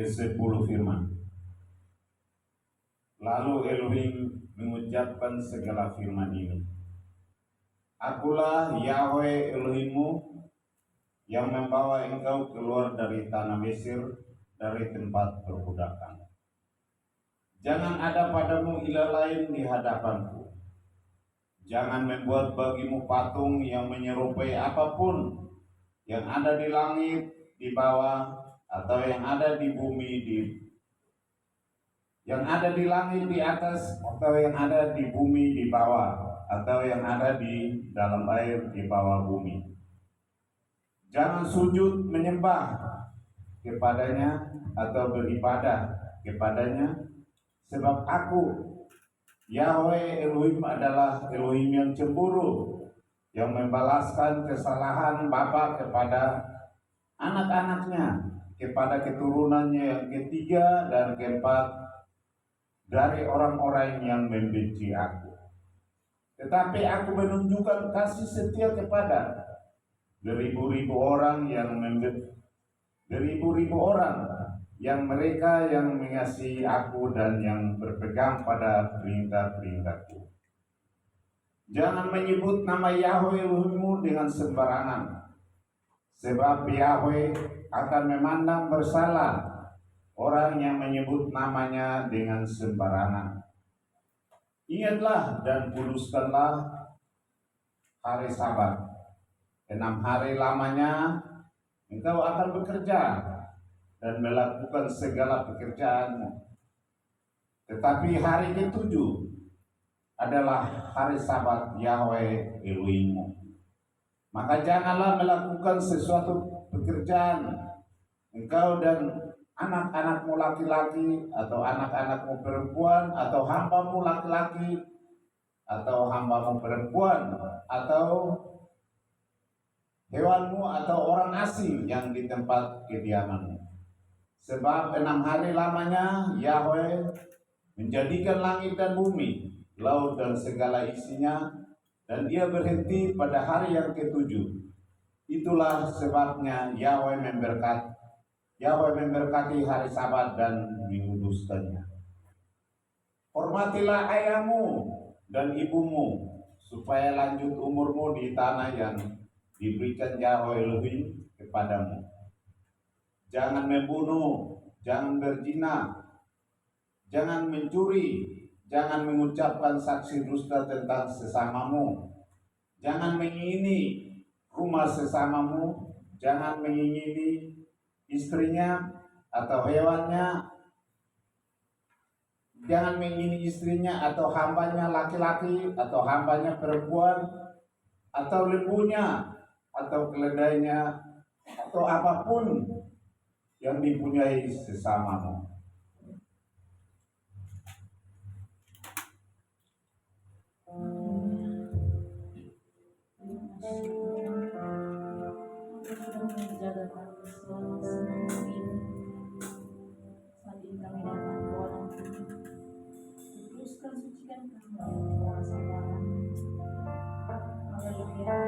ke-10 firman. Lalu Elohim mengucapkan segala firman ini. Akulah Yahweh Elohimmu yang membawa engkau keluar dari tanah Mesir, dari tempat perbudakan. Jangan ada padamu ilah lain di hadapanku. Jangan membuat bagimu patung yang menyerupai apapun yang ada di langit, di bawah, atau yang ada di bumi, yang ada di langit di atas, atau yang ada di bumi di bawah, atau yang ada di dalam air di bawah bumi. Jangan sujud menyembah kepadanya atau beribadah kepadanya, sebab aku Yahweh Elohim adalah Elohim yang cemburu, yang membalaskan kesalahan bapa kepada anak-anaknya, kepada keturunannya yang ketiga dan keempat dari orang-orang yang membenci aku. Tetapi aku menunjukkan kasih setia kepada beribu-ribu orang yang mereka yang mengasihi aku dan yang berpegang pada perintah-perintahku. Jangan menyebut nama Yahweh Elohimmu dengan sembarangan, sebab Yahweh akan memandang bersalah orang yang menyebut namanya dengan sembarangan. Ingatlah dan kuduskanlah hari Sabat. 6 hari lamanya engkau akan bekerja dan melakukan segala pekerjaanmu. Tetapi hari ke-7 adalah hari Sabat Yahweh Elohimmu. Maka janganlah melakukan sesuatu pekerjaan engkau dan anak-anakmu laki-laki atau anak-anakmu perempuan atau hambamu laki-laki atau hambamu perempuan atau hewanmu atau orang asing yang di tempat kediamanmu. Sebab 6 hari lamanya Yahweh menjadikan langit dan bumi, laut dan segala isinya, dan Dia berhenti pada hari yang ke-7. Itulah sebabnya Yahweh memberkati hari Sabat dan menguduskannya. Hormatilah ayahmu dan ibumu, supaya lanjut umurmu di tanah yang diberikan Yahweh Elohim kepadamu. Jangan membunuh, jangan berzina, jangan mencuri, jangan mengucapkan saksi dusta tentang sesamamu, jangan mengingini rumah sesamamu, jangan mengingini istrinya atau hewannya, jangan mengingini istrinya atau hambanya laki-laki atau hambanya perempuan, atau lembunya atau keledainya atau apapun yang dipunyai sesamamu. Menjaga kami selama seminggu ini, saat ini kami datang ke orang teruskan sucikan kami dengan kuasa Tuhan. Haleluya.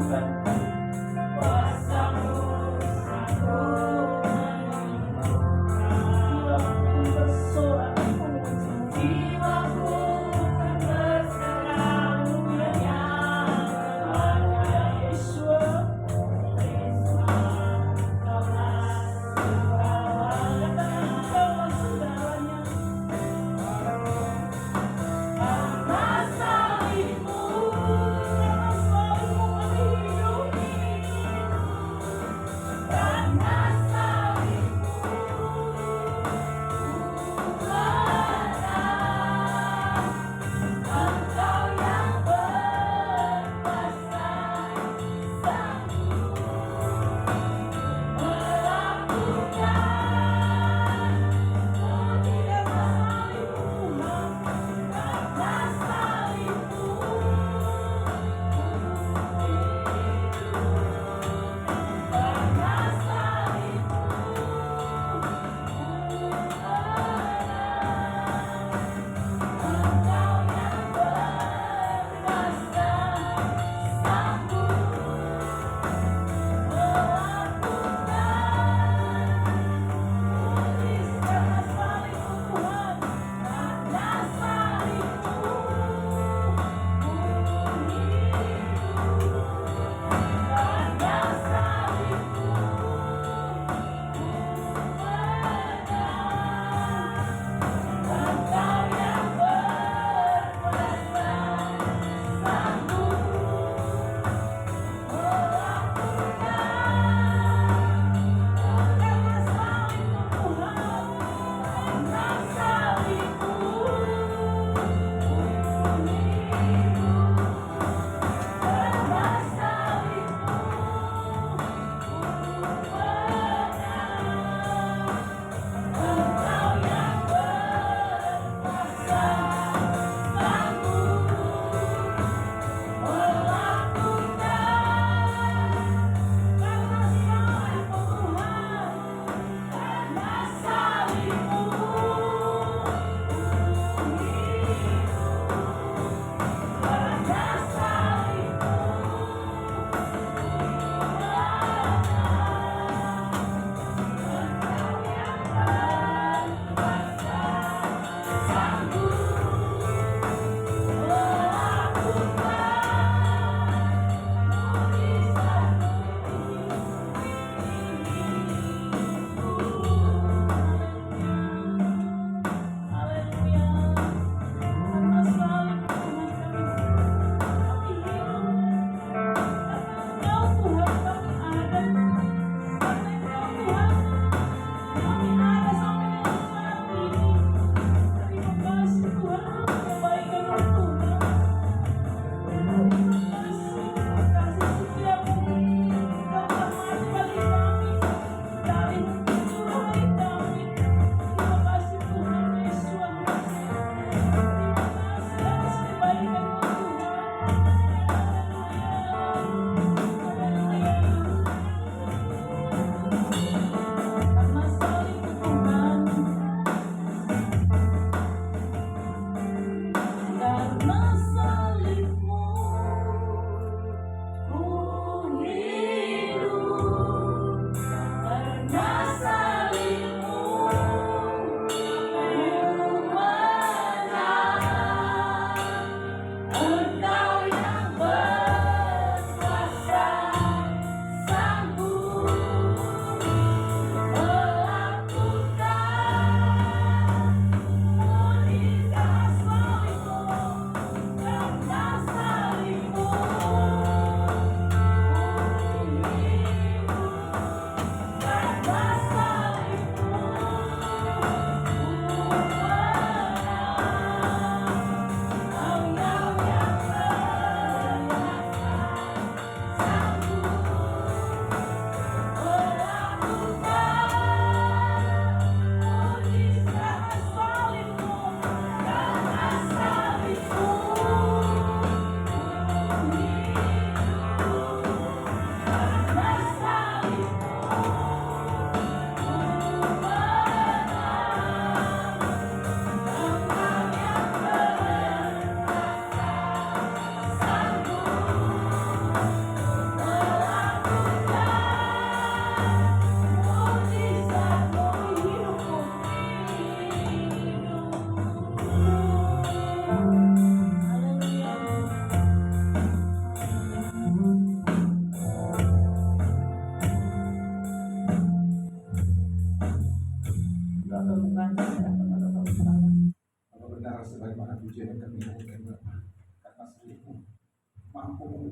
Karena salibmu kami hidup.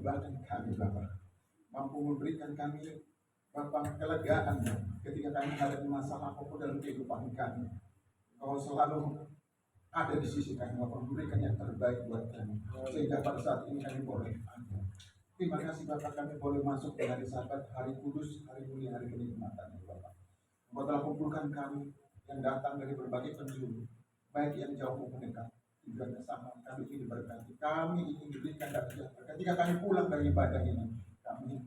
ibadah kami Bapak, mampu memberikan kami Bapak kelegaan ketika kami menghadapi masalah apapun dalam kehidupan kami. Kau selalu ada di sisi kami, Bapak, memberikan yang terbaik buat kami, sehingga pada saat ini kami boleh ada. Terima kasih Bapak, kami boleh masuk di hari Sabat, hari kudus, hari mulia, hari kenikmatan Bapak. Engkau telah kumpulkan kami yang datang dari berbagai penjuru, baik yang jauh maupun dekat. Juga sama kami ingin berkati, kami ingin diberikan dan ketika kami pulang dari ibadah ini, kami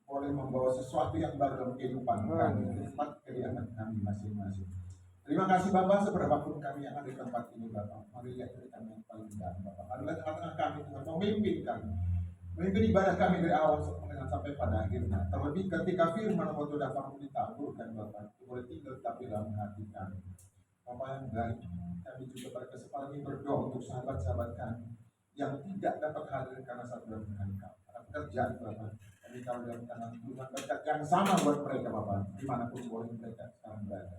boleh membawa sesuatu yang baru dalam kehidupan kami, tempat kediaman kami masing-masing. Terima kasih Bapak, seberapapun kami yang ada di tempat ini Bapak, mari lihat dari kami yang paling dalam Bapak, mari lihat tengah-tengah kami Tuhan, memimpin kami, memimpin ibadah kami dari awal sampai pada akhirnya. Terlebih ketika firman waktu datang ditaburkan Bapak, boleh tinggal tapi dalam hati kami. Bapak yang baik, kami juga pada kesempatan ini berdoa untuk sahabat-sahabat kami yang tidak dapat hadir karena satu dan lain hal. Karena pekerjaan Bapak, kami tahu dalam tangan Tuhan berkat yang sama buat mereka Bapak, dimanapun boleh mereka sekarang berada.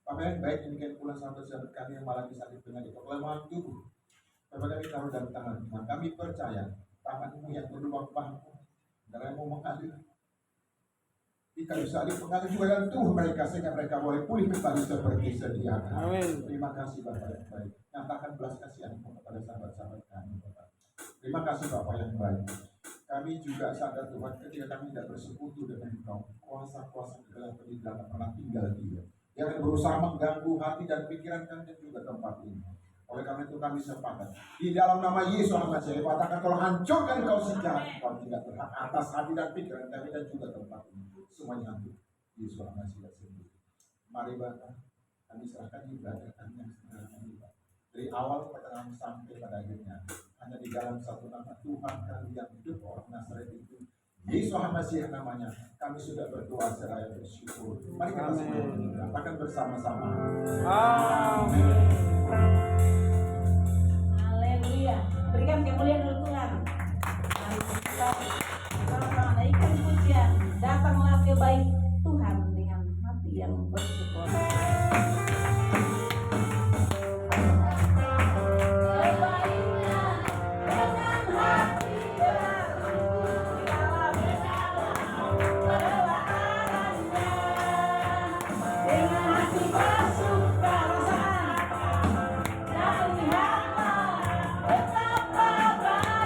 Bapak yang baik, demikian pula sahabat-sahabat kami yang malah sakit penyakit kelemahan tubuh. Bapak kami taruh dalam tangan Tuhan, kami percaya tangan-Mu yang berlubang bangku, darah-Mu mengalir. Di kayu salib mengalir juga dalam tubuh mereka sehingga mereka boleh pulih kembali seperti sedia kala. Terima kasih Bapak yang baik. Nyatakan belas kasihan-Mu kepada sahabat-sahabat kami Bapak. Terima kasih Bapak yang baik. Kami juga sadar Tuhan ketika kami tidak bersekutu dengan Engkau, kuasa-kuasa kegelapan di dalam pernah tinggal dia. Yang berusaha mengganggu hati dan pikiran kami dan juga tempat ini. Oleh karena itu kami sepakat di dalam nama Yesus Almasih, katakan kalau hancurkan kau sejahat, kau tidak berhak atas hati dan pikiran kami dan juga tempat ini. Semuanya hancur. Yesus Almasih sendiri. Mari Bapak, kami serahkan ibadah kami yang sebenarnya kami Bapak. Dari awal pertengahan sampai pada akhirnya hanya di dalam satu nama Tuhan kami yang hidup orang Nazaret itu, Yesus Almasih namanya. Kami sudah berdoa seraya bersyukur. Mari kita semua katakan bersama-sama. Amin. Haleluya. Berikan kemuliaan untuk Tuhan. Mari kita sama-sama naikkan pujian. Datanglah ke baik Tuhan dengan hati yang bersyukur. Betapa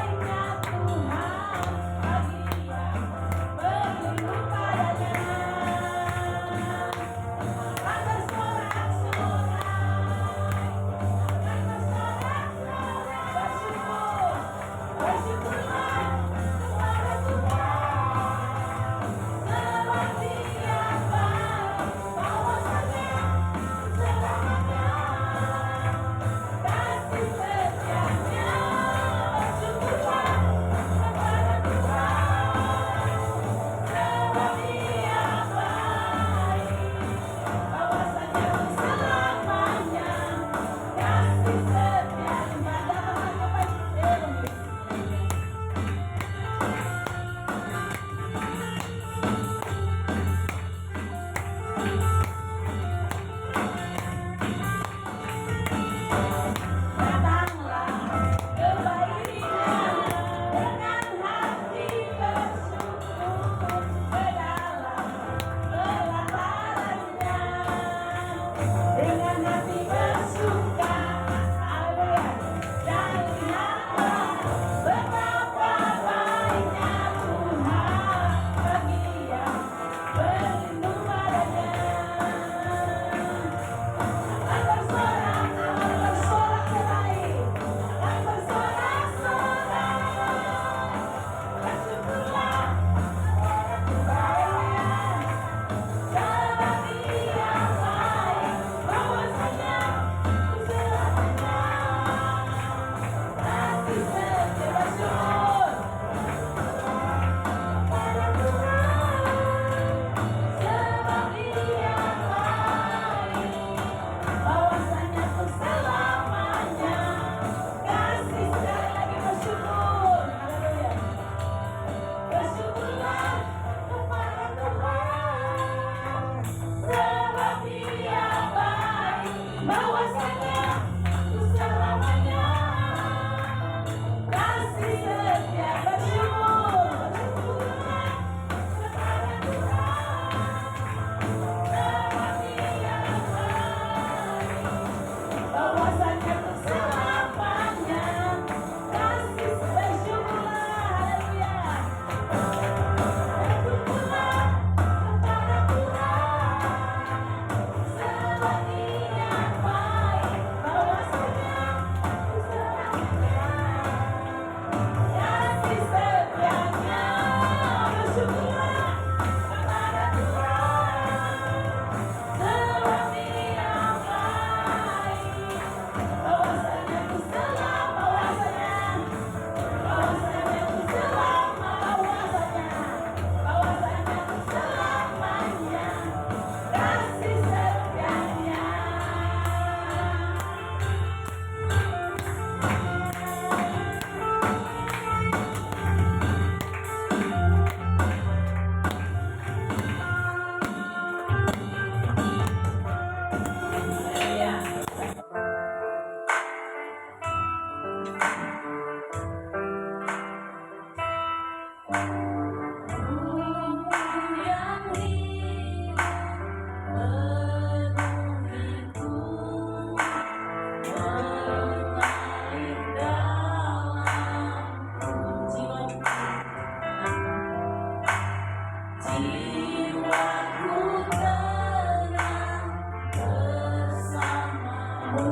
jiwaku tenang bersamamu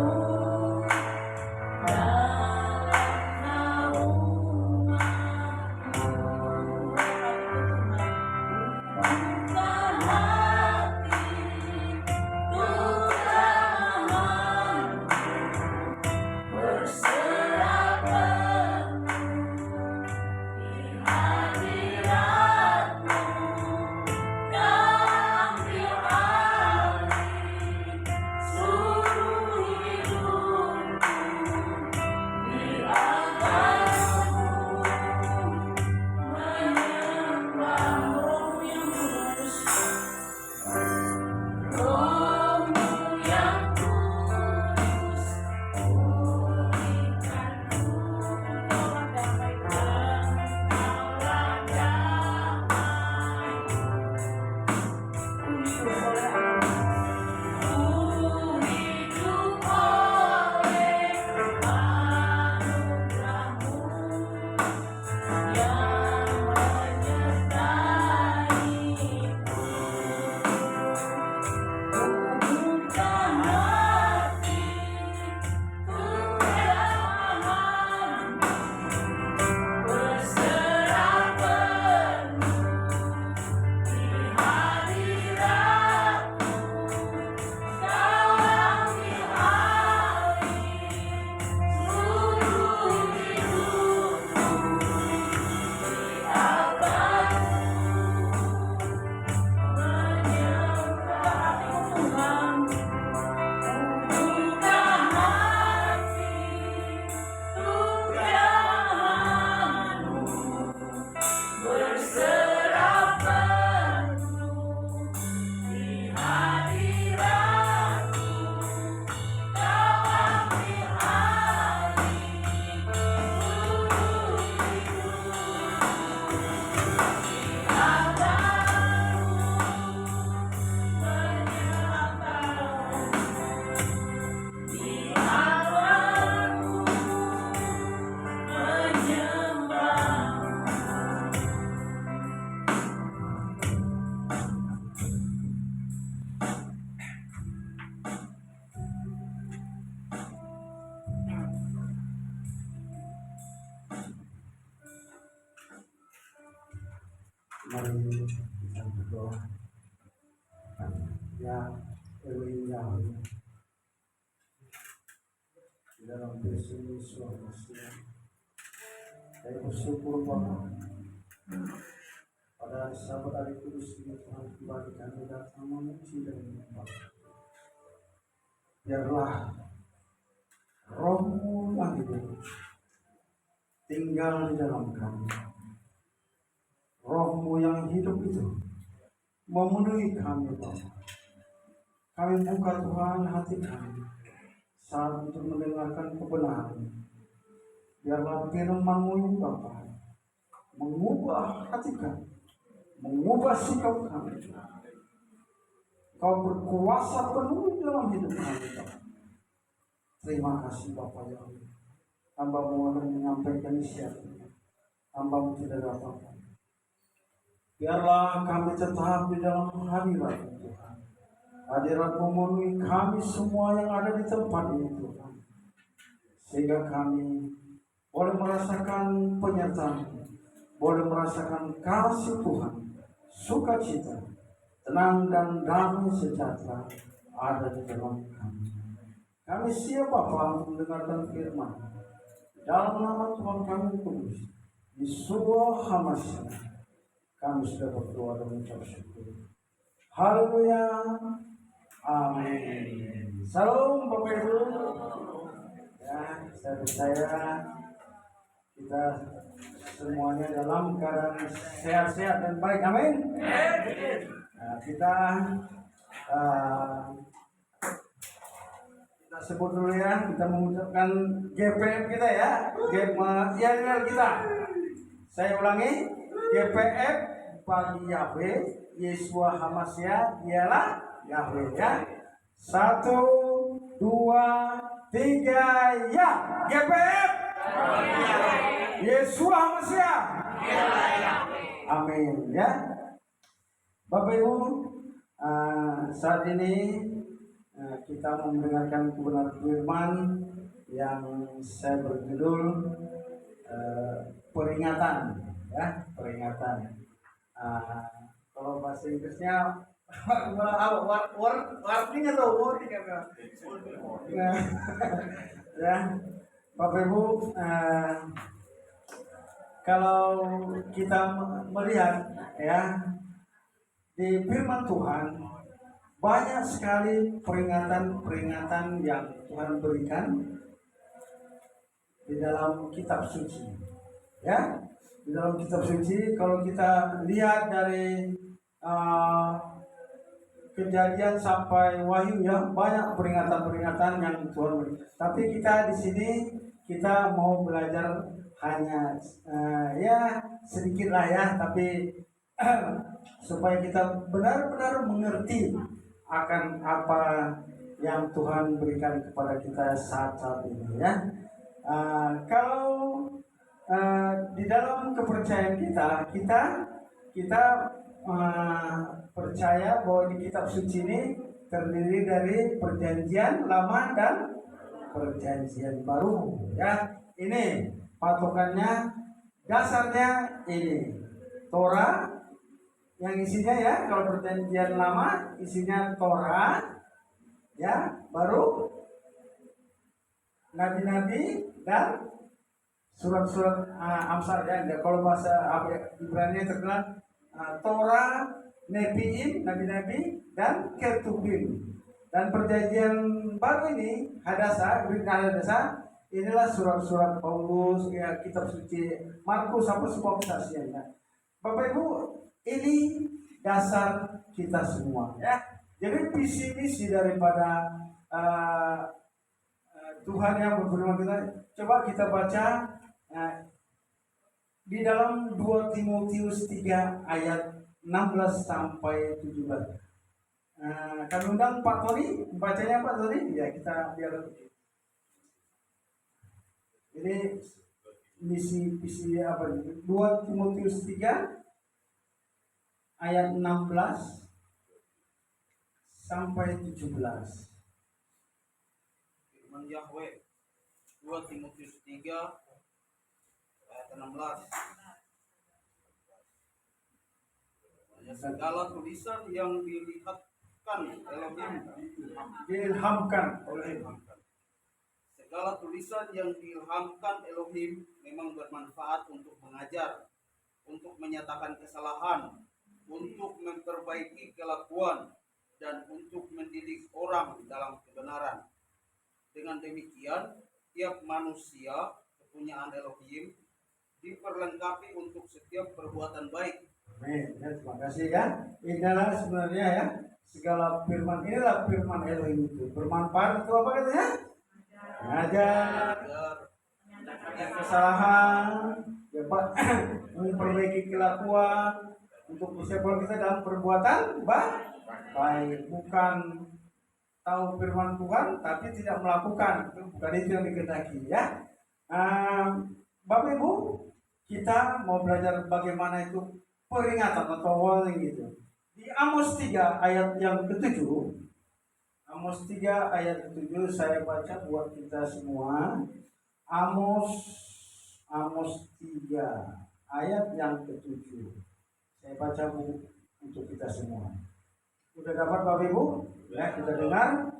dalam naunganmu. Buka hati untuk Tuhanku, berserah penuh di hadirat-Mu. Kau ambil alih seluruh hidupku, biarkanku menyembah-Mu yang kudus, Roh-Mu yang kudus. Pulihkanku, Kaulah damai, Kaulah damai. Ku hidup oleh Ku hidup oleh anugerah-Mu yang menyertai-Ku. Buka hati kekeraman-Mu, berserah penuh di hadirat-Mu. Kau ambil alih seluruh hidupku, berserah penuh di hadirat-Mu. Kau ambil alih seluruh hidupku, Mari kita berdoa. Ya Elohim Yahweh, di dalam Yesus Kristus, saya bersyukur Bapa pada hari Sabat hari kudus ini Tuhan, kembali kami datang memuji dan menyembah. Biarlah Roh-Mu yang hidup tinggal di dalam kami. Roh-Mu yang hidup itu memenuhi kami Bapa. Kami buka Tuhan hati kami saat untuk mendengarkan kebenaran. Biarlah firman-Mu ini Bapa mengubah hati kami, mengubah sikap kami. Kau berkuasa penuh dalam hidup kami Bapa. Terima kasih Bapa ya Allah. Hamba-Mu akan menyampaikan isi hatinya. Hamba-Mu tidak ada apa-apa. Biarlah kami tetap di dalam hadirat-Mu Tuhan. Hadirat-Mu memenuhi kami semua yang ada di tempat ini Tuhan. Sehingga kami boleh merasakan penyertaan-Mu, boleh merasakan kasih Tuhan, sukacita, tenang dan damai sejahtera ada di dalam kami. Kami siap Bapa untuk mendengarkan firman. Dalam nama Tuhan kami kudus, Yeshua HaMashiach, kami sudah berdoa dan mengucap syukur. Haleluya. Amin. Salam Bapak Ibu. Ya, saya percaya kita semuanya dalam keadaan sehat-sehat dan baik. Amin. Nah, kita sebut dulu ya. Kita mengucapkan GPF kita ya. GPF kita. Saya ulangi. GPF bagi Yahweh, Yeshua HaMashiach ialah Yahweh ya. 1, 2, 3 ya. GPF Yeshua HaMashiach. Amin ya. Bapak Ibu, saat ini kita mendengarkan kebenaran firman yang saya berjudul peringatan, ya, peringatan. Kalau bahasa Inggrisnya warning atau warning apa? Ya, Bapak Ibu, kalau kita melihat ya di firman Tuhan banyak sekali peringatan-peringatan yang Tuhan berikan di dalam kitab suci. Ya, di dalam kitab suci kalau kita lihat dari Kejadian sampai Wahyu ya banyak peringatan-peringatan yang Tuhan beri. Tapi kita di sini kita mau belajar hanya ya sedikit lah ya, tapi supaya kita benar-benar mengerti akan apa yang Tuhan berikan kepada kita saat-saat ini ya. Kalau di dalam kepercayaan kita percaya bahwa di kitab suci ini terdiri dari perjanjian lama dan perjanjian baru ya. Ini patokannya, dasarnya ini Torah yang isinya ya, kalau perjanjian lama isinya Torah ya, baru nabi-nabi dan surat-surat Amsal ya. Kalau bahasa Ibrani terkenal Torah, Nebiim, nabi-nabi dan Ketubim. Dan perjanjian baru ini Hadasa, inilah surat-surat Paulus ya, kitab suci Markus sampai semua kesaksiannya. Bapak Ibu, ini dasar kita semua ya. Jadi visi misi daripada Tuhan yang berfirman kita, coba kita baca di dalam 2 Timotius 3 ayat 16 sampai 17. Kami undang Pak Tony, bacanya Pak Tony, ya kita biar. Ini misi apa ini? 2 Timotius 3 ayat 16 sampai 17. Firman Yahweh 2 Timotius 3 ayat 16. Segala tulisan yang diilhamkan oleh segala tulisan yang diilhamkan Elohim memang bermanfaat untuk mengajar, untuk menyatakan kesalahan, untuk memperbaiki kelakuan, dan untuk mendidik orang dalam kebenaran. Dengan demikian, tiap manusia kepunyaan Elohim diperlengkapi untuk setiap perbuatan baik. Amin. Ya, terima kasih ya. Inilah sebenarnya ya, segala firman, inilah firman Elohim itu bermanfaat. Itu apa katanya? Mengajar, kesalahan, ya Pak, memperbaiki kelakuan, untuk persiapan kita dalam perbuatan baik. Bukan tahu firman Tuhan tapi tidak melakukan, itu bukan itu yang dikehendaki ya. Bapak Ibu, kita mau belajar bagaimana itu peringatan atau warning gitu. Di Amos 3 ayat yang ke-7, Amos 3 ayat ke-7 saya baca buat kita semua. Amos 3 ayat yang ke-7. Saya baca untuk kita semua. Sudah dapat Bapak Ibu? Ya, kita dengar.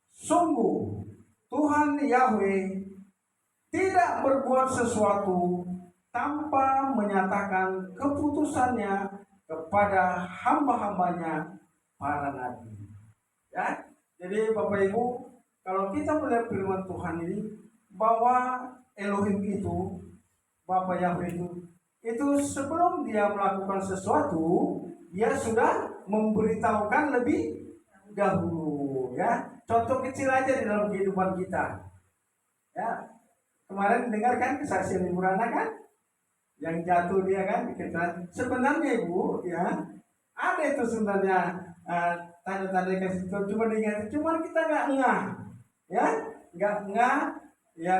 Sungguh Tuhan Yahweh tidak berbuat sesuatu tanpa menyatakan keputusannya kepada hamba-hambanya para nabi. Ya, jadi Bapak Ibu, kalau kita melihat firman Tuhan ini bahwa Elohim itu, Bapa Yahweh itu sebelum dia melakukan sesuatu, dia sudah memberitahukan lebih dahulu. Ya, contoh kecil aja di dalam kehidupan kita. Ya, kemarin dengarkan kesaksian Ibu Rana kan? Yang jatuh dia kan dikejar. Sebenarnya Ibu ya ada itu sebenarnya tanda-tanda kasih Tuhan, cuma diingat, cuma kita nggak ngeh, ya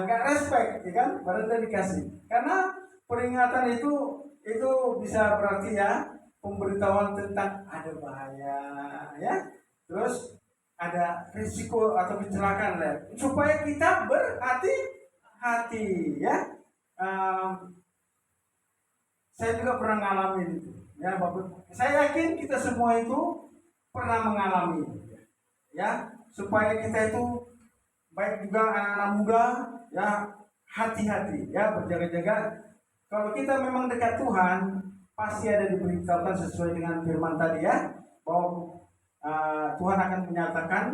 nggak respect, ya kan, baru udah dikasih. Karena peringatan itu bisa berarti ya pemberitahuan tentang ada bahaya, ya, terus ada risiko atau kecelakaan lah, supaya kita berhati-hati, ya. Saya juga pernah ngalamin itu, ya Bapak. Saya yakin kita semua itu pernah mengalami, ya, supaya kita itu baik juga anak-anak muda, ya, hati-hati, ya, berjaga-jaga. Kalau kita memang dekat Tuhan, pasti ada diberitahukan sesuai dengan firman tadi, ya, bahwa Tuhan akan menyatakan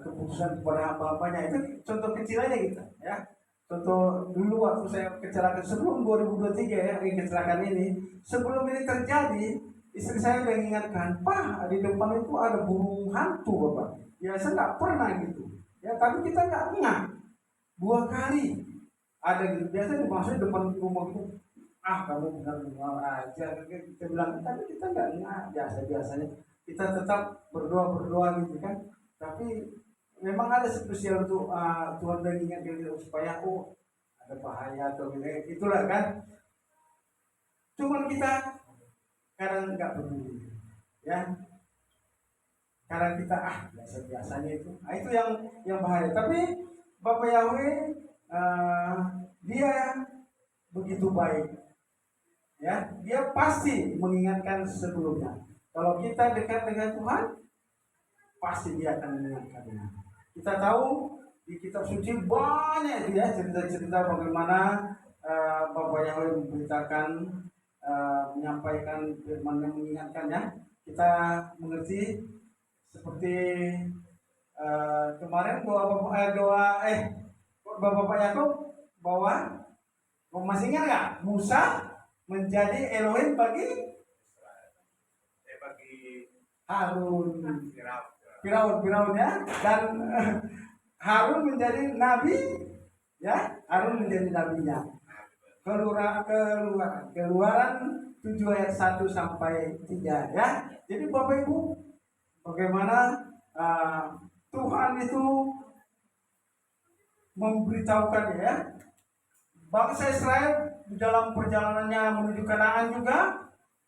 keputusan kepada hamba-hambanya. Itu contoh kecil aja kita, ya. Contoh dulu waktu saya kecelakaan sebelum 2023, ya, kecelakaan ini, sebelum ini terjadi, istri saya udah mengingatkan, Pak, di depan itu ada burung hantu, Bapak. Biasa nggak pernah gitu, ya, tapi kita nggak ngeh. 2 kali ada gitu. Biasanya maksudnya depan rumah itu, kamu benar-benar aja, kita bilang, tapi kita nggak ngeh. Biasanya kita tetap berdoa gitu kan. Tapi memang ada spesial untuk Tuhan dan ingatkan kita supaya ada bahaya atau gitu, itulah kan. Cuman kita kadang nggak peduli, ya. Kadang kita biasa-biasanya itu, itu yang bahaya. Tapi Bapak Yahweh dia begitu baik, ya. Dia pasti mengingatkan sebelumnya. Kalau kita dekat dengan Tuhan, pasti dia akan mengingatkannya. Kita tahu di kitab suci banyak itu, ya, cerita-cerita bagaimana Bapak Yahweh memberitakan, menyampaikan firman yang mengingatkannya. Kita mengerti seperti kemarin Bapak Yakub bahwa masih ingat nggak, Musa menjadi Elohim bagi Harun, Firaun, ya, dan Harun menjadi nabi, ya, Harun menjadi nabinya. Keluaran 7 ayat 1 sampai 3, ya. Jadi Bapak Ibu, bagaimana Tuhan itu memberitahukan, ya, bangsa Israel di dalam perjalanannya menuju Kanaan juga,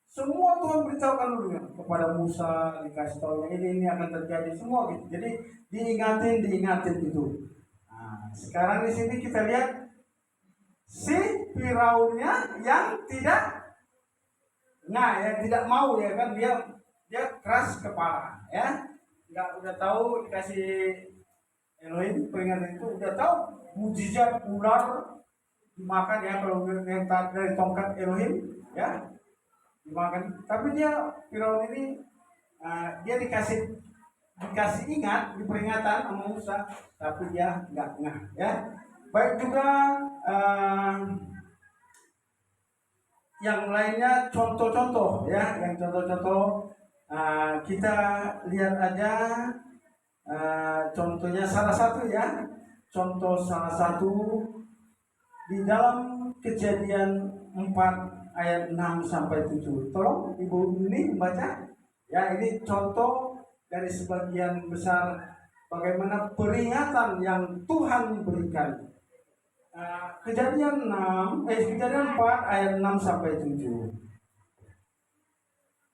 semua Tuhan beritahukan dulu, ya, kepada Musa, dikasih tahu ini akan terjadi semua gitu. Jadi diingatin gitu. Sekarang di sini kita lihat si Firaunnya yang tidak mau, ya kan, dia keras kepala, ya, udah tahu dikasih Elohim peringatan itu, udah tahu mujizat ular dimakan, ya, kalau dari tongkat Elohim, ya, dimakan. Tapi Firaun ini dia dikasih ingat, diperingatan sama Musa, tapi dia nggak ngeh, ya. Baik juga yang lainnya, contoh-contoh, ya, yang contoh-contoh kita lihat aja. Contohnya salah satu di dalam Kejadian 4 ayat 6 sampai 7. Tolong Ibu ini membaca, ya. Ini contoh dari sebagian besar bagaimana peringatan yang Tuhan berikan. Kejadian 4 ayat 6 sampai 7.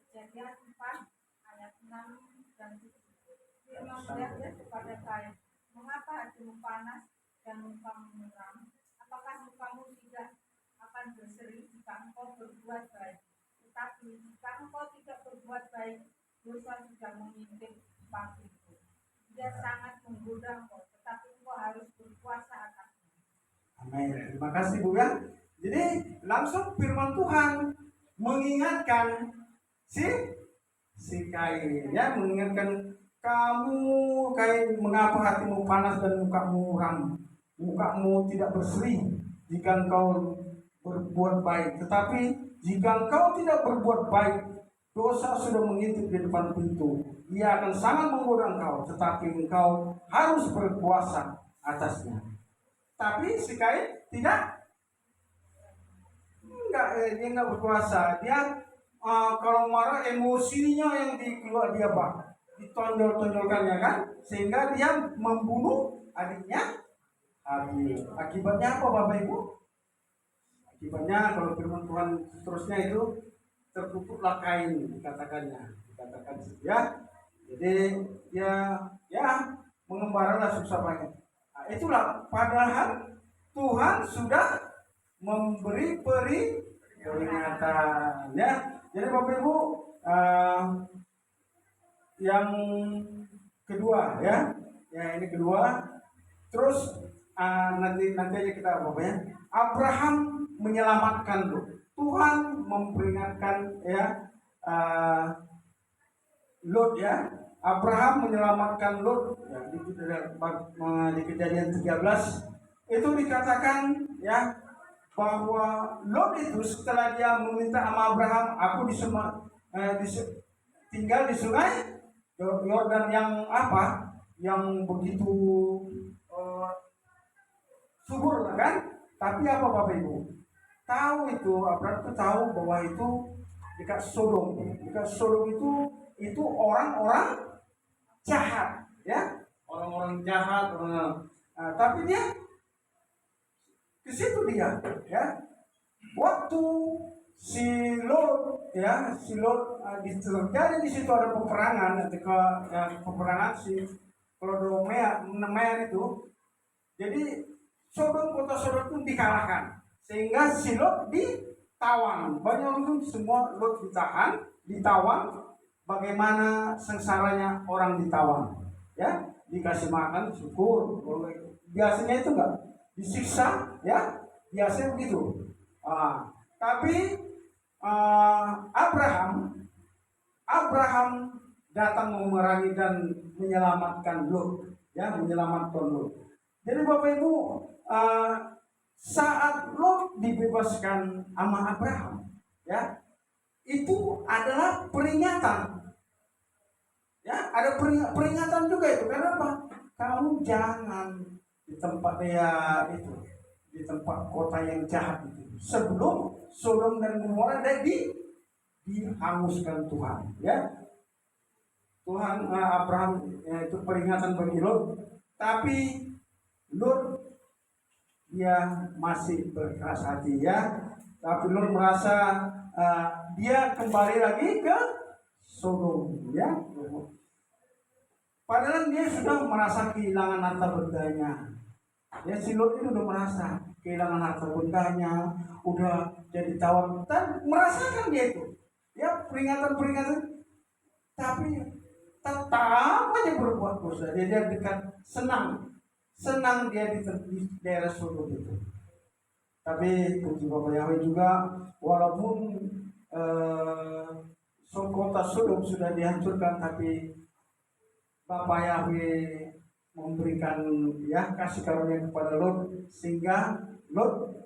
Kejadian 4 ayat 6 dan 7. Firman Tuhan kepada Kain, mengapa hatimu panas dan mukamu muram? Apakah mukamu tidak akan berseri jika engkau berbuat baik? Tetapi jika engkau tidak berbuat baik, dosa sudah mengintip pagimu. Dia sangat menggoda engkau, tetapi engkau harus berpuasa atasnya. Amin. Terima kasih, Bu, ya. Jadi langsung firman Tuhan mengingatkan si Kain, ya, mengingatkan kamu, Kain, mengapa hatimu panas dan mukamu muram? Mukamu tidak berseri jika engkau berbuat baik. Tetapi jika engkau tidak berbuat baik, dosa sudah mengintip di depan pintu. Ia akan sangat menggoda engkau, tetapi engkau harus berpuasa atasnya. Tapi si Kain dia enggak berpuasa. Dia kalau marah, emosinya yang dikeluar dia, ditonjol-tonjolkannya, kan, sehingga dia membunuh adiknya Habil. Akibatnya apa, Bapak Ibu? Akibatnya kalau firman Tuhan seterusnya itu, tertutup kain dikatakan ya. Jadi ya mengembaralah susah banget. Nah, itulah padahal Tuhan sudah memberi peringatan ya. Jadi Bapak Ibu, yang kedua ya ini kedua. Terus nanti aja kita ya. Abraham menyelamatkan Lot. Tuhan memperingatkan ya Lot ya. Abraham menyelamatkan Lot ya, di Kejadian 13 itu dikatakan ya bahwa Lot itu setelah dia meminta sama Abraham, aku tinggal di sungai Yordan yang begitu subur kan? Tapi apa Bapak Ibu? Tahu itu Abraham itu tahu bahwa itu dekat Sodom. Dekat Sodom itu orang-orang jahat, ya, orang-orang jahat. Tapi dia ke situ dia, ya. Waktu si Lot terjadi di situ ada peperangan, peperangan si Klodomea itu. Jadi kota Sodom itu dikalahkan, sehingga si Lot ditawan. Banyak orang itu semua Lot ditawan. Bagaimana sengsaranya orang ditawan, ya, dikasih makan syukur. Biasanya itu enggak disiksa, ya, biasanya begitu. Tapi Abraham datang memerangi dan menyelamatkan Lot, ya, menyelamatkan Lot. Jadi Bapak Ibu, saat Lot dibebaskan sama Abraham, ya, itu adalah peringatan. Ya, ada peringatan juga itu. Kenapa? Kamu jangan di tempat di tempat kota yang jahat itu. Sebelum Sodom dan Gomora dihanguskan Tuhan, ya. Tuhan Abraham itu peringatan bagi Lot, tapi Lot dia masih berkeras hati, ya. Tapi Lot merasa dia kembali lagi ke Sodom, ya. Padahal dia sudah merasa kehilangan harta bendanya. Ya, si Lot itu udah merasa kehilangan harta bendanya, udah jadi tawan, dan merasakan dia itu, ya, peringatan. Tapi tetap aja berbuat dosa. Dia dekat senang dia di daerah Sodom itu. Tapi puji Bapak Yahweh juga, walaupun kota Sodom sudah dihancurkan, tapi Bapak Yahweh memberikan, ya, kasih karunia kepada Lot, sehingga Lot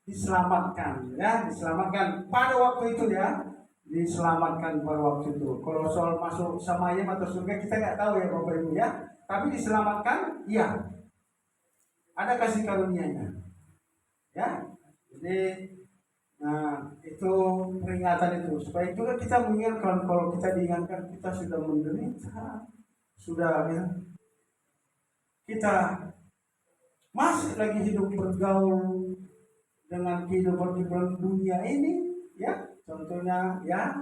diselamatkan, ya, diselamatkan pada waktu itu, ya, diselamatkan pada waktu itu. Kalau soal masuk samayim atau surga kita nggak tahu, ya Bapak Ibu, ya, tapi diselamatkan, iya, ada kasih karunia-Nya, ya. Jadi itu peringatan itu supaya juga kita mengingatkan, kalau kita diingatkan kita sudah menderita, sudah, ya, kita masih lagi hidup bergaul dengan kehidupan dunia ini, ya. Contohnya, ya,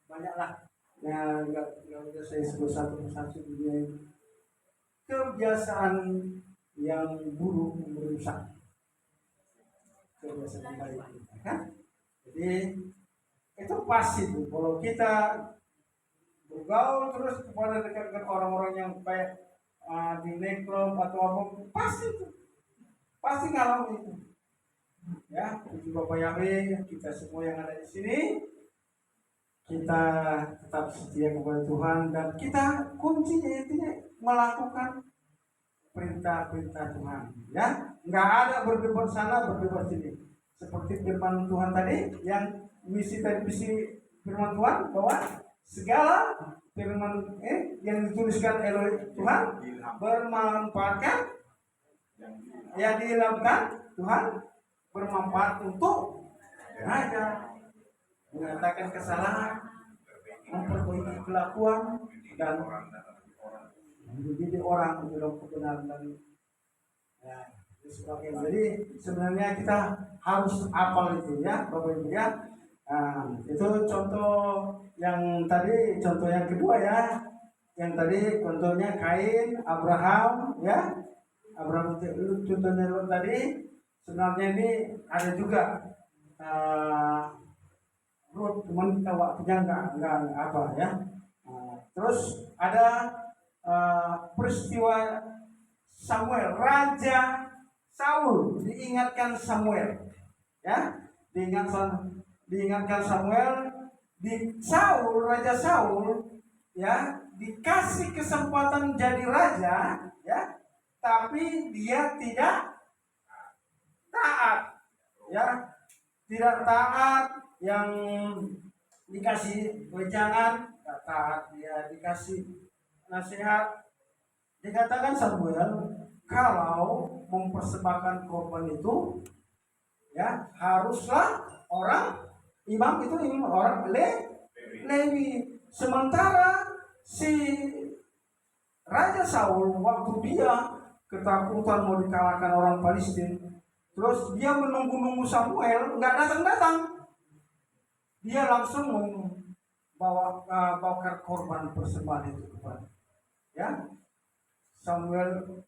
banyaklah, ya, nggak usah saya sebut satu persatu dunia ini. Kebiasaan yang buruk merusak kebiasaan baik, kan? Jadi itu pasti tuh, kalau kita bergaul terus kepada dekat orang-orang yang kayak di nekrom atau apa, pasti ngalamin itu, ya. Puji Bapak Yahweh, kita semua yang ada di sini, kita tetap setia kepada Tuhan, dan kita kuncinya intinya melakukan perintah-perintah Tuhan, ya. Nggak ada berdebat sana berdebat sini, seperti firman Tuhan tadi, yang misi firman Tuhan bahwa segala firman yang dituliskan oleh Tuhan bermanfaatkan, yang diilhamkan Tuhan bermanfaat untuk mengajar, mengatakan kesalahan, memperbaiki kelakuan, dan mendidik orang dalam kebenaran dan, ya, sebagainya. Jadi sebenarnya kita harus hafal itu, ya Bapak Ibu, ya. Nah, itu contoh yang tadi, contoh yang kedua ya. Yang tadi contohnya Kain, Abraham, ya. Abraham itu contohnya Lot tadi. Sebenarnya ini ada juga Lot, cuman kita waktunya nggak apa ya. Terus ada peristiwa Samuel, Raja Saul diingatkan Samuel, ya, diingatkan Samuel, Raja Saul, ya, dikasih kesempatan jadi raja, ya, tapi dia tidak taat, ya, tidak taat. Yang dikasih wejangan tidak taat, dia dikasih nasihat. Dikatakan Samuel, kalau mempersembahkan korban itu, ya, haruslah orang imam itu orang Lewi. Sementara si Raja Saul waktu dia ketakutan mau dikalahkan orang Palestina, terus dia menunggu-nunggu Samuel nggak datang-datang, dia langsung bawakan korban persembahan itu kepada, ya. Samuel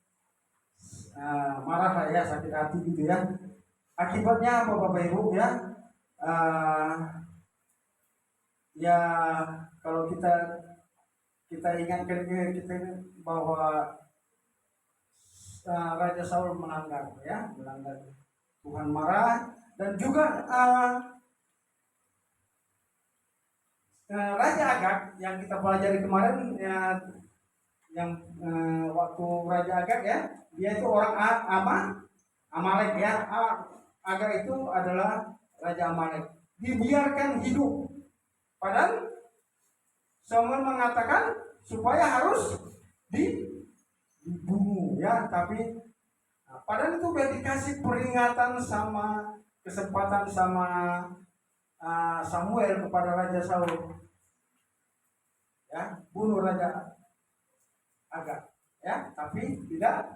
marah lah ya, sakit hati gitu ya. Akibatnya apa Bapak Ibu ya? Ya kalau kita ingatkan kita bahwa Raja Saul melanggar Tuhan marah. Dan juga Raja Agag yang kita pelajari kemarin ya, yang waktu Raja Agag ya, dia itu orang Amalek ya. Agag itu adalah Raja Amalek, dibiarkan hidup. Padahal Samuel mengatakan supaya harus dibunuh ya, tapi padahal itu udah dikasih peringatan sama kesempatan sama Samuel kepada Raja Saul, ya, bunuh Raja Agag ya, tapi tidak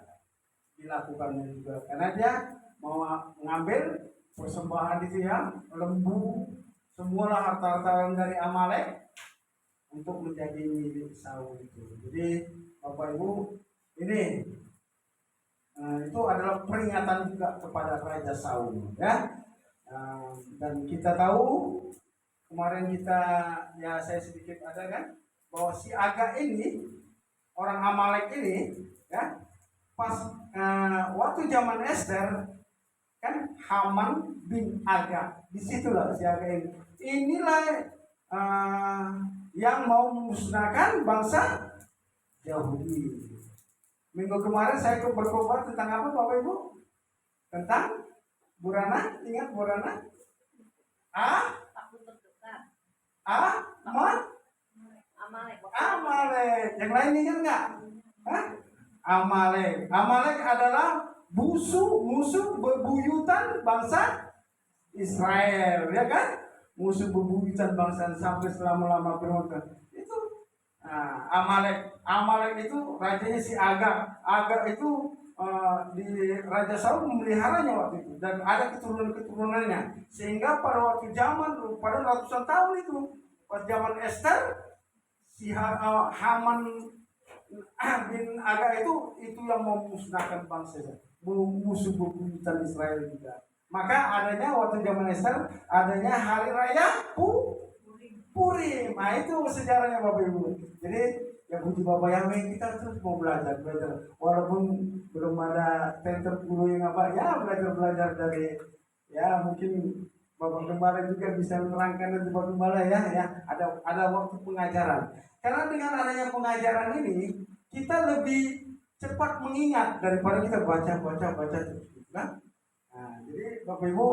dilakukannya juga karena dia mau mengambil persembahan itu ya, lembu, semualah harta-harta dari Amalek untuk menjadi milik Saul itu. Jadi Bapak Ibu, ini itu adalah peringatan juga kepada Raja Saul ya. Dan kita tahu kemarin saya sedikit ada kan, bahwa si Agag ini, orang Amalek ini ya, pas waktu zaman Esther kan, Haman bin Agag, disitulah si Agag ini. Inilah yang mau memusnahkan bangsa Yahudi. Minggu kemarin saya berkhotbah tentang apa Bapak Ibu? Tentang Burana, ingat Burana? Amalek. Yang lain ingat nggak? Amalek adalah musuh bebuyutan bangsa Israel, ya kan? Musuh bebuyutan bangsa sampai selama-lama berontak. Itu Amalek itu rajanya si Agag. Agag itu di Raja Saul memeliharanya waktu itu, dan ada keturunan-keturunannya, sehingga pada waktu pada ratusan tahun itu, pas zaman Esther, si Haman bin Agag itu yang memusnahkan bangsa, musuh bebuyutan Israel juga. Maka adanya waktu zaman Esther, adanya hari raya Purim. Nah itu sejarahnya Bapak Ibu. Jadi ya puji Bapak Yahweh, kita terus mau belajar. Walaupun belum ada center guru yang apa ya, belajar dari ya, mungkin Bapak Gembala juga bisa menerangkan itu Bapak Gembala ya, ada waktu pengajaran. Karena dengan adanya pengajaran ini, kita lebih cepat mengingat daripada kita baca terus, kan? Nah, jadi Bapak Ibu,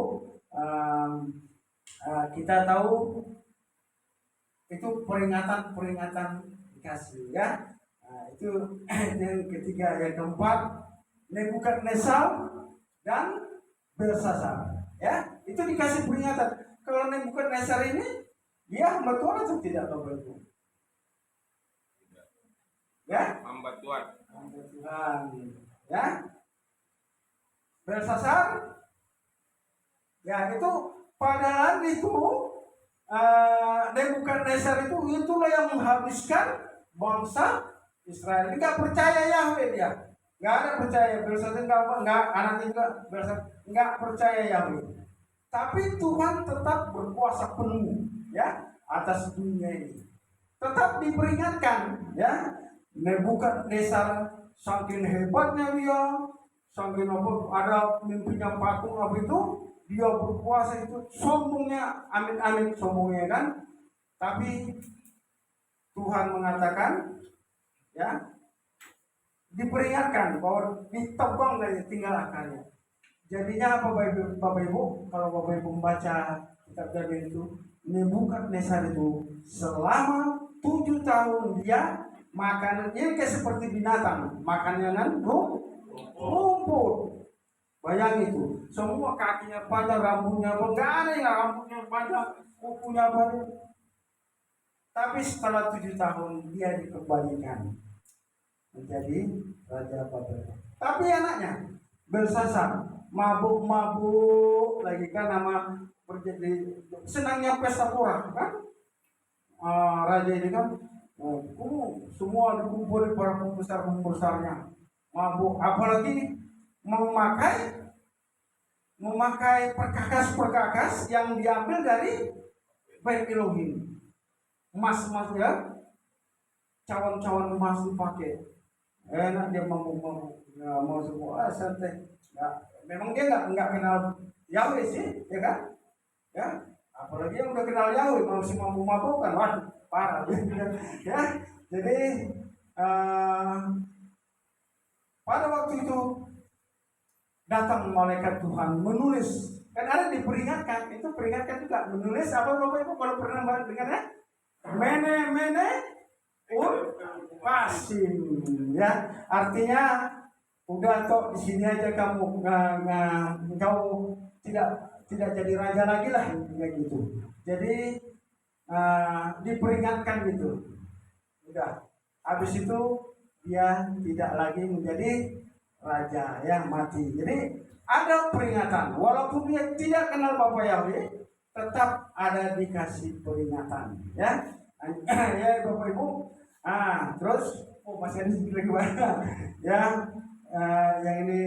kita tahu itu peringatan dikasih ya. Nah, itu yang ketiga. Yang keempat, Nebukadnezar dan Belsasar ya, itu dikasih peringatan. Kalau Nebukadnezar ini dia hamba Tuhan atau tidak Bapak Ibu? Ya, hamba Tuhan ya. Belsasar ya, itu padahal itu Nebukadnezar itu itulah yang menghabiskan bangsa Israel. Ini nggak percaya Yahweh dia, nggak ada percaya. Belshazzar nggak anaknya juga Belshazzar nggak percaya Yahweh. Tapi Tuhan tetap berkuasa penuh ya atas dunia ini. Tetap diperingatkan ya, Nebukadnezar saking hebatnya dia, saking ada mimpinya patung apa itu, dia berkuasa itu sombongnya, amin sombongnya kan. Tapi Tuhan mengatakan ya, diperingatkan bahwa ditebang dari tinggal akarnya. Jadinya apa Bapak Ibu? Kalau Bapak Ibu membaca kitab Daniel itu, Nebukadnezar itu selama 7 tahun dia makanannya kayak seperti binatang, makannya kan rumput. Bayang itu, semua kakinya panjang, rambutnya enggak ada yang rambutnya panjang, kukunya panjang. Tapi setelah 7 tahun dia dikembalikan menjadi Raja Babel. Tapi anaknya Belshazzar mabuk lagi kan, nama berjadi senangnya pesta pora kan. Raja ini kan semua dikumpul para pembesarnya mabuk, apalagi memakai perkakas yang diambil dari Bait Elohim, emas ya, cawan-cawan emas dipakai. Enak dia mabuk ya, mau semua santai. Ya, memang dia nggak kenal Yahweh sih, ya kan? Ya, apalagi yang udah kenal Yahweh masih mabuk-mabuk kan, waduh parah ya. Jadi pada waktu itu datang malaikat Tuhan menulis, kan ada diperingatkan, itu peringatkan juga menulis apa Bapak Ibu kalau pernah dengar ya? Mene Pasim ya, artinya udah toh di sini aja kamu kau tidak jadi raja lagi lah kayak gitu. Jadi diperingatkan gitu. Udah habis itu dia tidak lagi menjadi raja yang mati. Jadi ada peringatan, walaupun dia tidak kenal Bapa Yahweh, tetap ada dikasih peringatan ya. Ya Bapak Ibu. Terus masih ada sedikit lagi banyak ya. Yang ini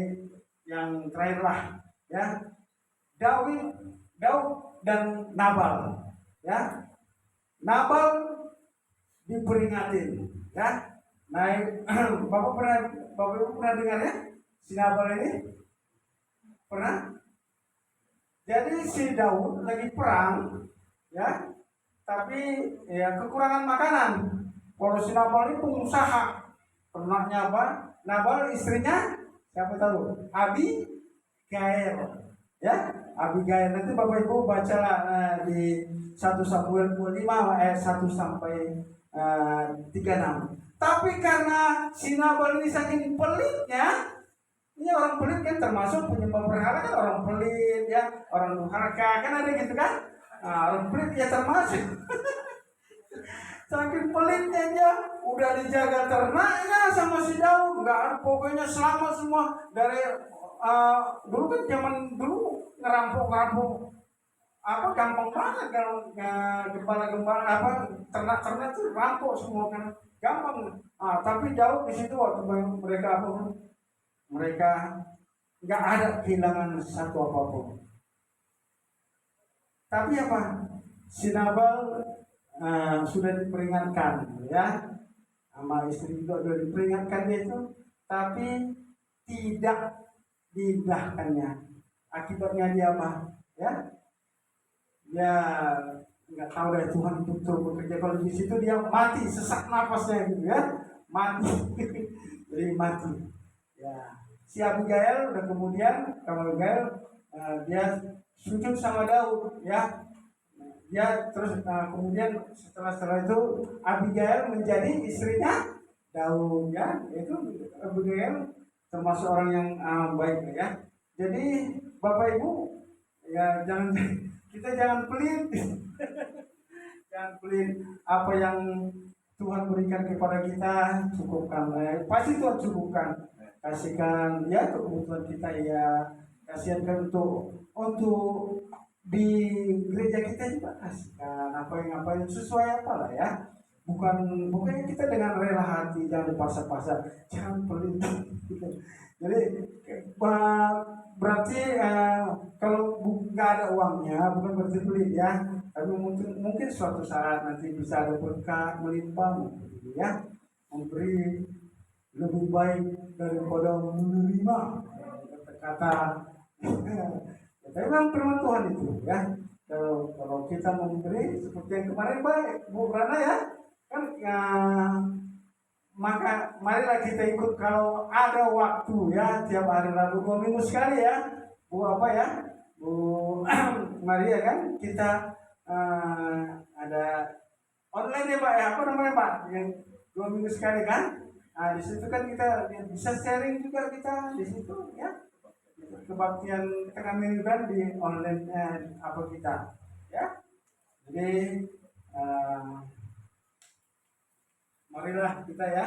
yang terakhir lah ya, Daud dan Nabal ya. Nabal diperingatin ya. Bapak Ibu pernah dengar ya si Nabal ini? Pernah? Jadi si Daud lagi perang ya, tapi ya kekurangan makanan. Kalau si Nabal ini pengusaha, ternaknya apa? Nabal istrinya siapa tahu? Abigail ya, Abigail. Nanti Bapak Ibu bacalah di 1 Samuel 25 ayat 1 sampai 36. Tapi karena si Nabal ini saking pelitnya, ini orang pelit kan termasuk penyembah berhala kan, orang pelit ya, orang durhaka kan ada gitu kan. Orang pelit ya termasuk. Saking pelitnya dia udah dijaga ternaknya sama si Daud, nggak pokoknya selamat semua dari dulu kan zaman dulu ngerampok apa gampang banget kalau gembala apa ternak tuh rampok semua kan gampang. Tapi Daud di situ waktu mereka nggak ada kehilangan satu apapun. Tapi apa? Si Nabal sudah diperingatkan ya, sama istri juga sudah diperingatkan dia itu, tapi tidak diindahkannya. Akibatnya dia apa? Ya nggak tahu dari Tuhan betul bekerja. Kalau di situ dia mati, sesak napasnya gitu ya, mati. Jadi mati. Ya, si Abigail udah kemudian dia sujud sama Daud ya. Ya terus kemudian setelah itu Abigail menjadi istrinya Daud ya. Itu Abigail termasuk orang yang baik ya. Jadi Bapak Ibu ya kita jangan pelit. Jangan pelit, apa yang Tuhan berikan kepada kita cukupkan. Pasti Tuhan cukupkan. Kasihkan ya kebutuhan kita ya. Kasihan kan untuk di gereja kita juga kasihkan apa yang sesuai apa lah ya, bukan kita dengan rela hati, jangan dipaksa-paksa, jangan pelit gitu. Jadi berarti kalau nggak ada uangnya bukan berarti pelit ya, tapi mungkin suatu saat nanti bisa ada berkat melimpah gitu ya, memberi lebih baik daripada menerima, kata-kata. Ya, memang firman Tuhan itu ya. Kalau kita memberi seperti yang kemarin baik Bu Rana ya, kan ya, maka marilah kita ikut kalau ada waktu ya, tiap hari Rabu 2 minggu sekali ya Bu apa ya Bu Maria kan kita ada online ya Pak ya, apa namanya Pak, yang 2 minggu sekali kan. Nah di situ kan kita bisa sharing juga kita di situ ya, kebaktian tengah minggu kan di online apa kita ya. Jadi marilah kita ya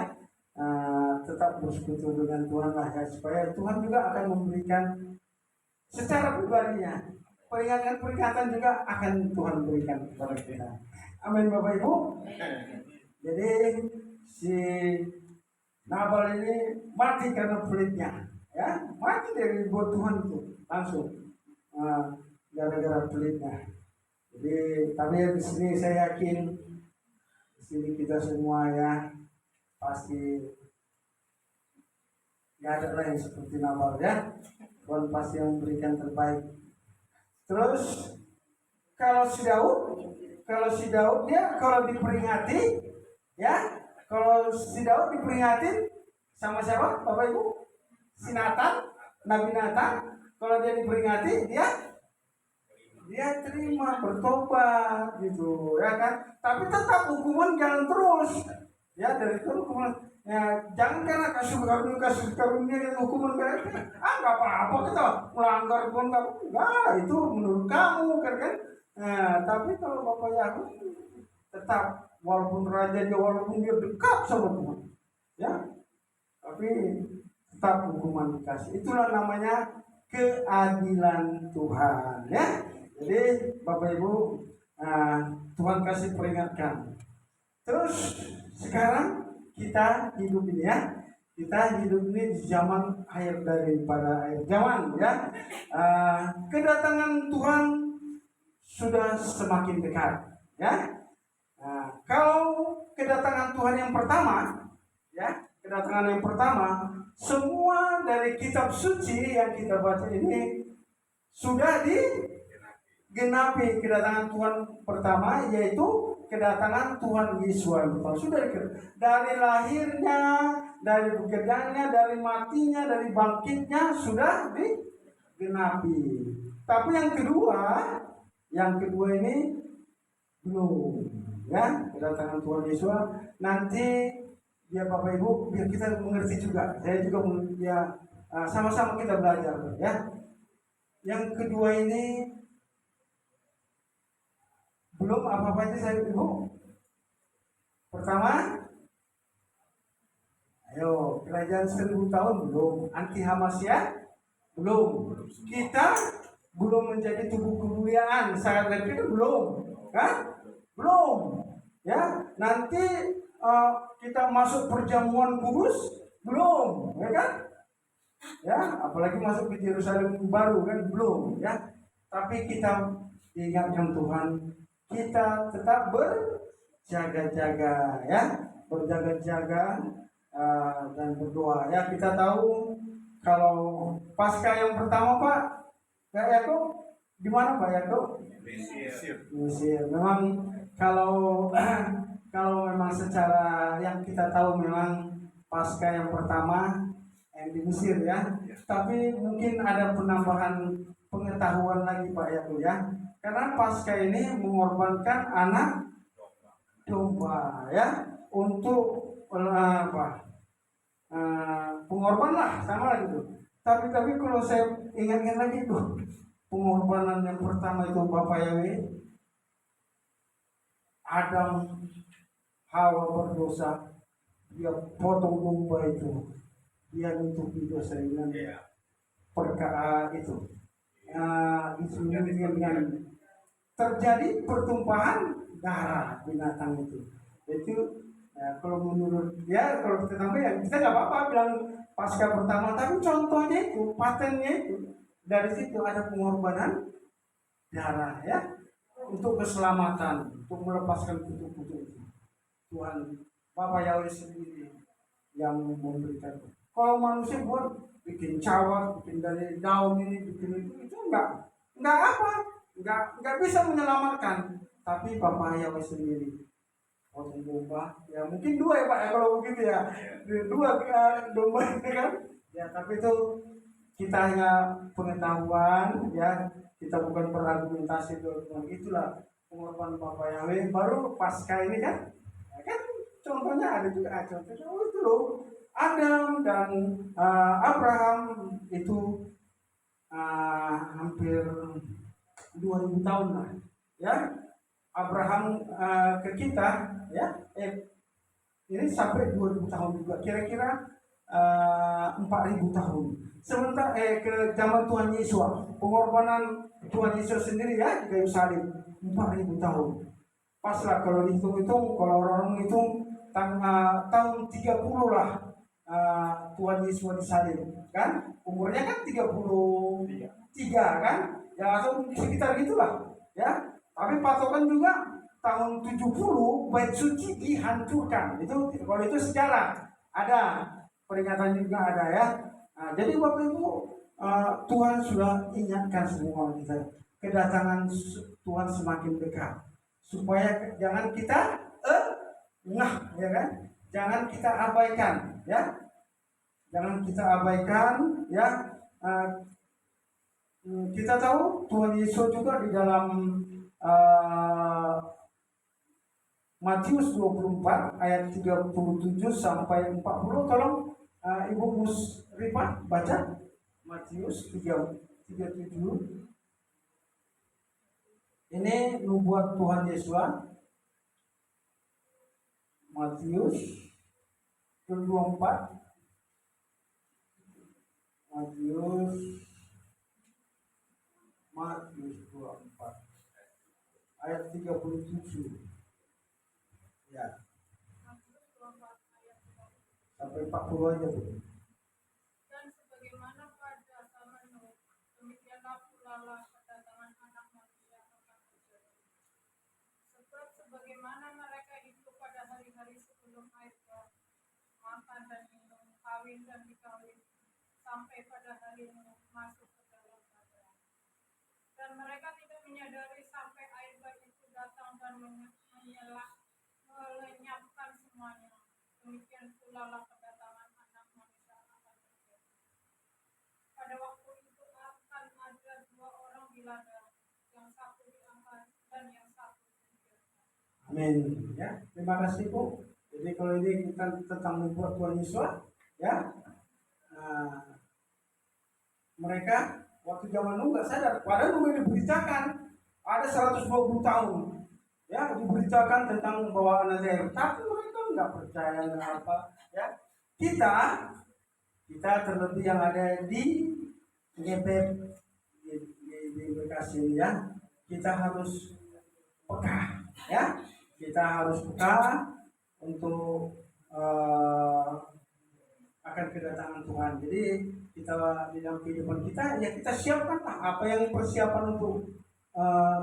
tetap bersekutu dengan Tuhan lah ya, supaya Tuhan juga akan memberikan secara pribadinya peringatan juga akan Tuhan berikan kepada kita. Amin Bapak Ibu. Jadi si Nabal ini mati karena pelitnya ya, mati dari buat Tuhan itu langsung gara-gara pelitnya. Jadi tapi di sini saya yakin di sini kita semua ya pasti nggak ada lain seperti Nabal ya, Tuhan pasti yang memberikan terbaik. Terus kalau si Daud dia kalau diperingati ya, kalau si Daud diperingatin sama siapa Bapak Ibu? Si Nathan, Nabi Nathan, kalau dia diperingati dia terima, bertobat gitu ya kan. Tapi tetap hukuman jangan terus ya, dari itu hukuman ya, jangan karena kasus karunia dan hukuman kayak nggak apa-apa kita melanggar pun nggak, itu menurut kamu kan. Nah, tapi kalau Bapak Yakub tetap walaupun walaupun dia dekat sama Tuhan ya, tapi tetap hukuman dikasih. Itulah namanya keadilan Tuhan ya. Jadi Bapak Ibu Tuhan kasih peringatkan. Terus sekarang kita hidup ini ya, kita hidup ini di zaman akhir daripada akhir zaman ya. Kedatangan Tuhan sudah semakin dekat ya. Kalau kedatangan Tuhan yang pertama ya, kedatangan yang pertama, semua dari kitab suci yang kita baca ini sudah digenapi. Kedatangan Tuhan pertama yaitu kedatangan Tuhan Yesus. Sudah dari lahirnya, dari bekerjanya, dari matinya, dari bangkitnya sudah digenapi. Tapi yang kedua ini belum ya, kedatangan Tuhan Yesus. Nanti ya Bapak Ibu biar kita mengerti juga, saya juga ya sama-sama kita belajar ya. Yang kedua ini belum apa-apa itu saya Ibu. Pertama, ayo kerajaan 1000 tahun belum, anti Hamasya belum, kita belum menjadi tubuh kemuliaan saat itu belum kan, belum ya. Nanti kita masuk perjamuan kudus belum ya kan ya, apalagi masuk ke Yerusalem baru kan belum ya. Tapi kita diingatkan Tuhan, kita tetap berjaga-jaga ya, berjaga-jaga dan berdoa ya. Kita tahu kalau pasca yang pertama Pak Yakub di mana Pak Yakub? Mesir. Memang kalau memang secara yang kita tahu memang pasca yang pertama yang di Mesir ya. Tapi mungkin ada penambahan pengetahuan lagi Pak Yakub ya. Karena pasca ini mengorbankan anak domba ya untuk pengorban lah sama gitu. Tapi kalau saya ingatkan lagi itu pengorbanan yang pertama itu Bapak Yawe, Adam Hawa berdosa, dia potong domba itu, dia nutupi dosa dengan perkara itu diselingi dengan terjadi pertumpahan darah binatang itu kalau menurut dia, kalau kita tambah ya kita nggak apa-apa bilang pasca pertama, tapi contohnya itu patennya itu dari situ ada pengorbanan darah ya untuk keselamatan, untuk melepaskan kutuk-kutuk itu. Tuhan Bapa Yahweh sendiri yang memberikan. Kalau manusia buat bikin cawat, bikin dari daun ini, bikin itu enggak apa, enggak bisa menyelamatkan. Tapi Bapa Yahweh sendiri potong domba, ya mungkin dua ya Pak ya kalau begitu ya, dua domba kan, ya tapi itu kita hanya pengetahuan ya, kita bukan berargumentasi dengan itulah pengorbanan Bapa Yahweh. Baru pasca ini kan, ya kan contohnya ada juga contohnya itu loh Adam dan Abraham itu hampir 2000 tahun lah ya. Abraham ke kita ya ini sampai 2000 tahun juga, kira-kira 4000 tahun. Sementara ke zaman Tuhan Yesus, pengorbanan Tuhan Yesus sendiri ya di kayu salib 4000 tahun. Pas lah kalau dihitung-hitung, kalau orang menghitung tahun 30 lah Tuhan Yesus disalib kan, umurnya kan 33 kan ya, atau sekitar gitulah ya. Tapi patokan juga tahun 70 bait suci dihancurkan. Itu kalau itu sejarah ada, peringatan juga ada ya. Nah, jadi waktu itu Tuhan sudah ingatkan semua kita, kedatangan Tuhan semakin dekat, supaya jangan kita ya kan, jangan kita abaikan ya, jangan kita abaikan ya. Kita tahu Tuhan Yesus juga di dalam Matius 24 ayat 37 sampai 40, tolong Ibu Musrifah baca Matius 37. Ini nubuat Tuhan Yesus. Matius 24 ayat 37 ya sampai 40 aja Bu. Dan sebagaimana pada zaman Nuh, demikianlah pula kedatangan Anak Manusia akan terjadi. Sebab sebagaimana mereka itu pada hari-hari sebelum air bah, makan dan minum, kawin dan dikawin, sampai pada hari Nuh masuk ke dalam badai. Dan mereka tidak menyadari sampai air bah itu datang dan melenyapkan semuanya. Demikian pula lah kedatangan Anak Manusia akan terjadi. Pada waktu itu akan ada dua orang di ladang, yang satu diangkat dan yang satu dibiarkan. Amin ya. Terima kasih Bu. Jadi kalau ini kita tentang nubuat Tuhan Yesus ya, mereka waktu zaman Nuh nggak sadar, padahal Nuh diberitakan ada 120 tahun ya, diberitakan tentang bahwa nanti air, tapi mereka nggak percaya dengan apa ya. Kita terlebih yang ada di Gebet di Bekasi ini ya, kita harus peka ya, kita harus peka untuk akan kedatangan Tuhan. Jadi kita di dalam kehidupan kita ya, kita siapkanlah apa yang persiapan untuk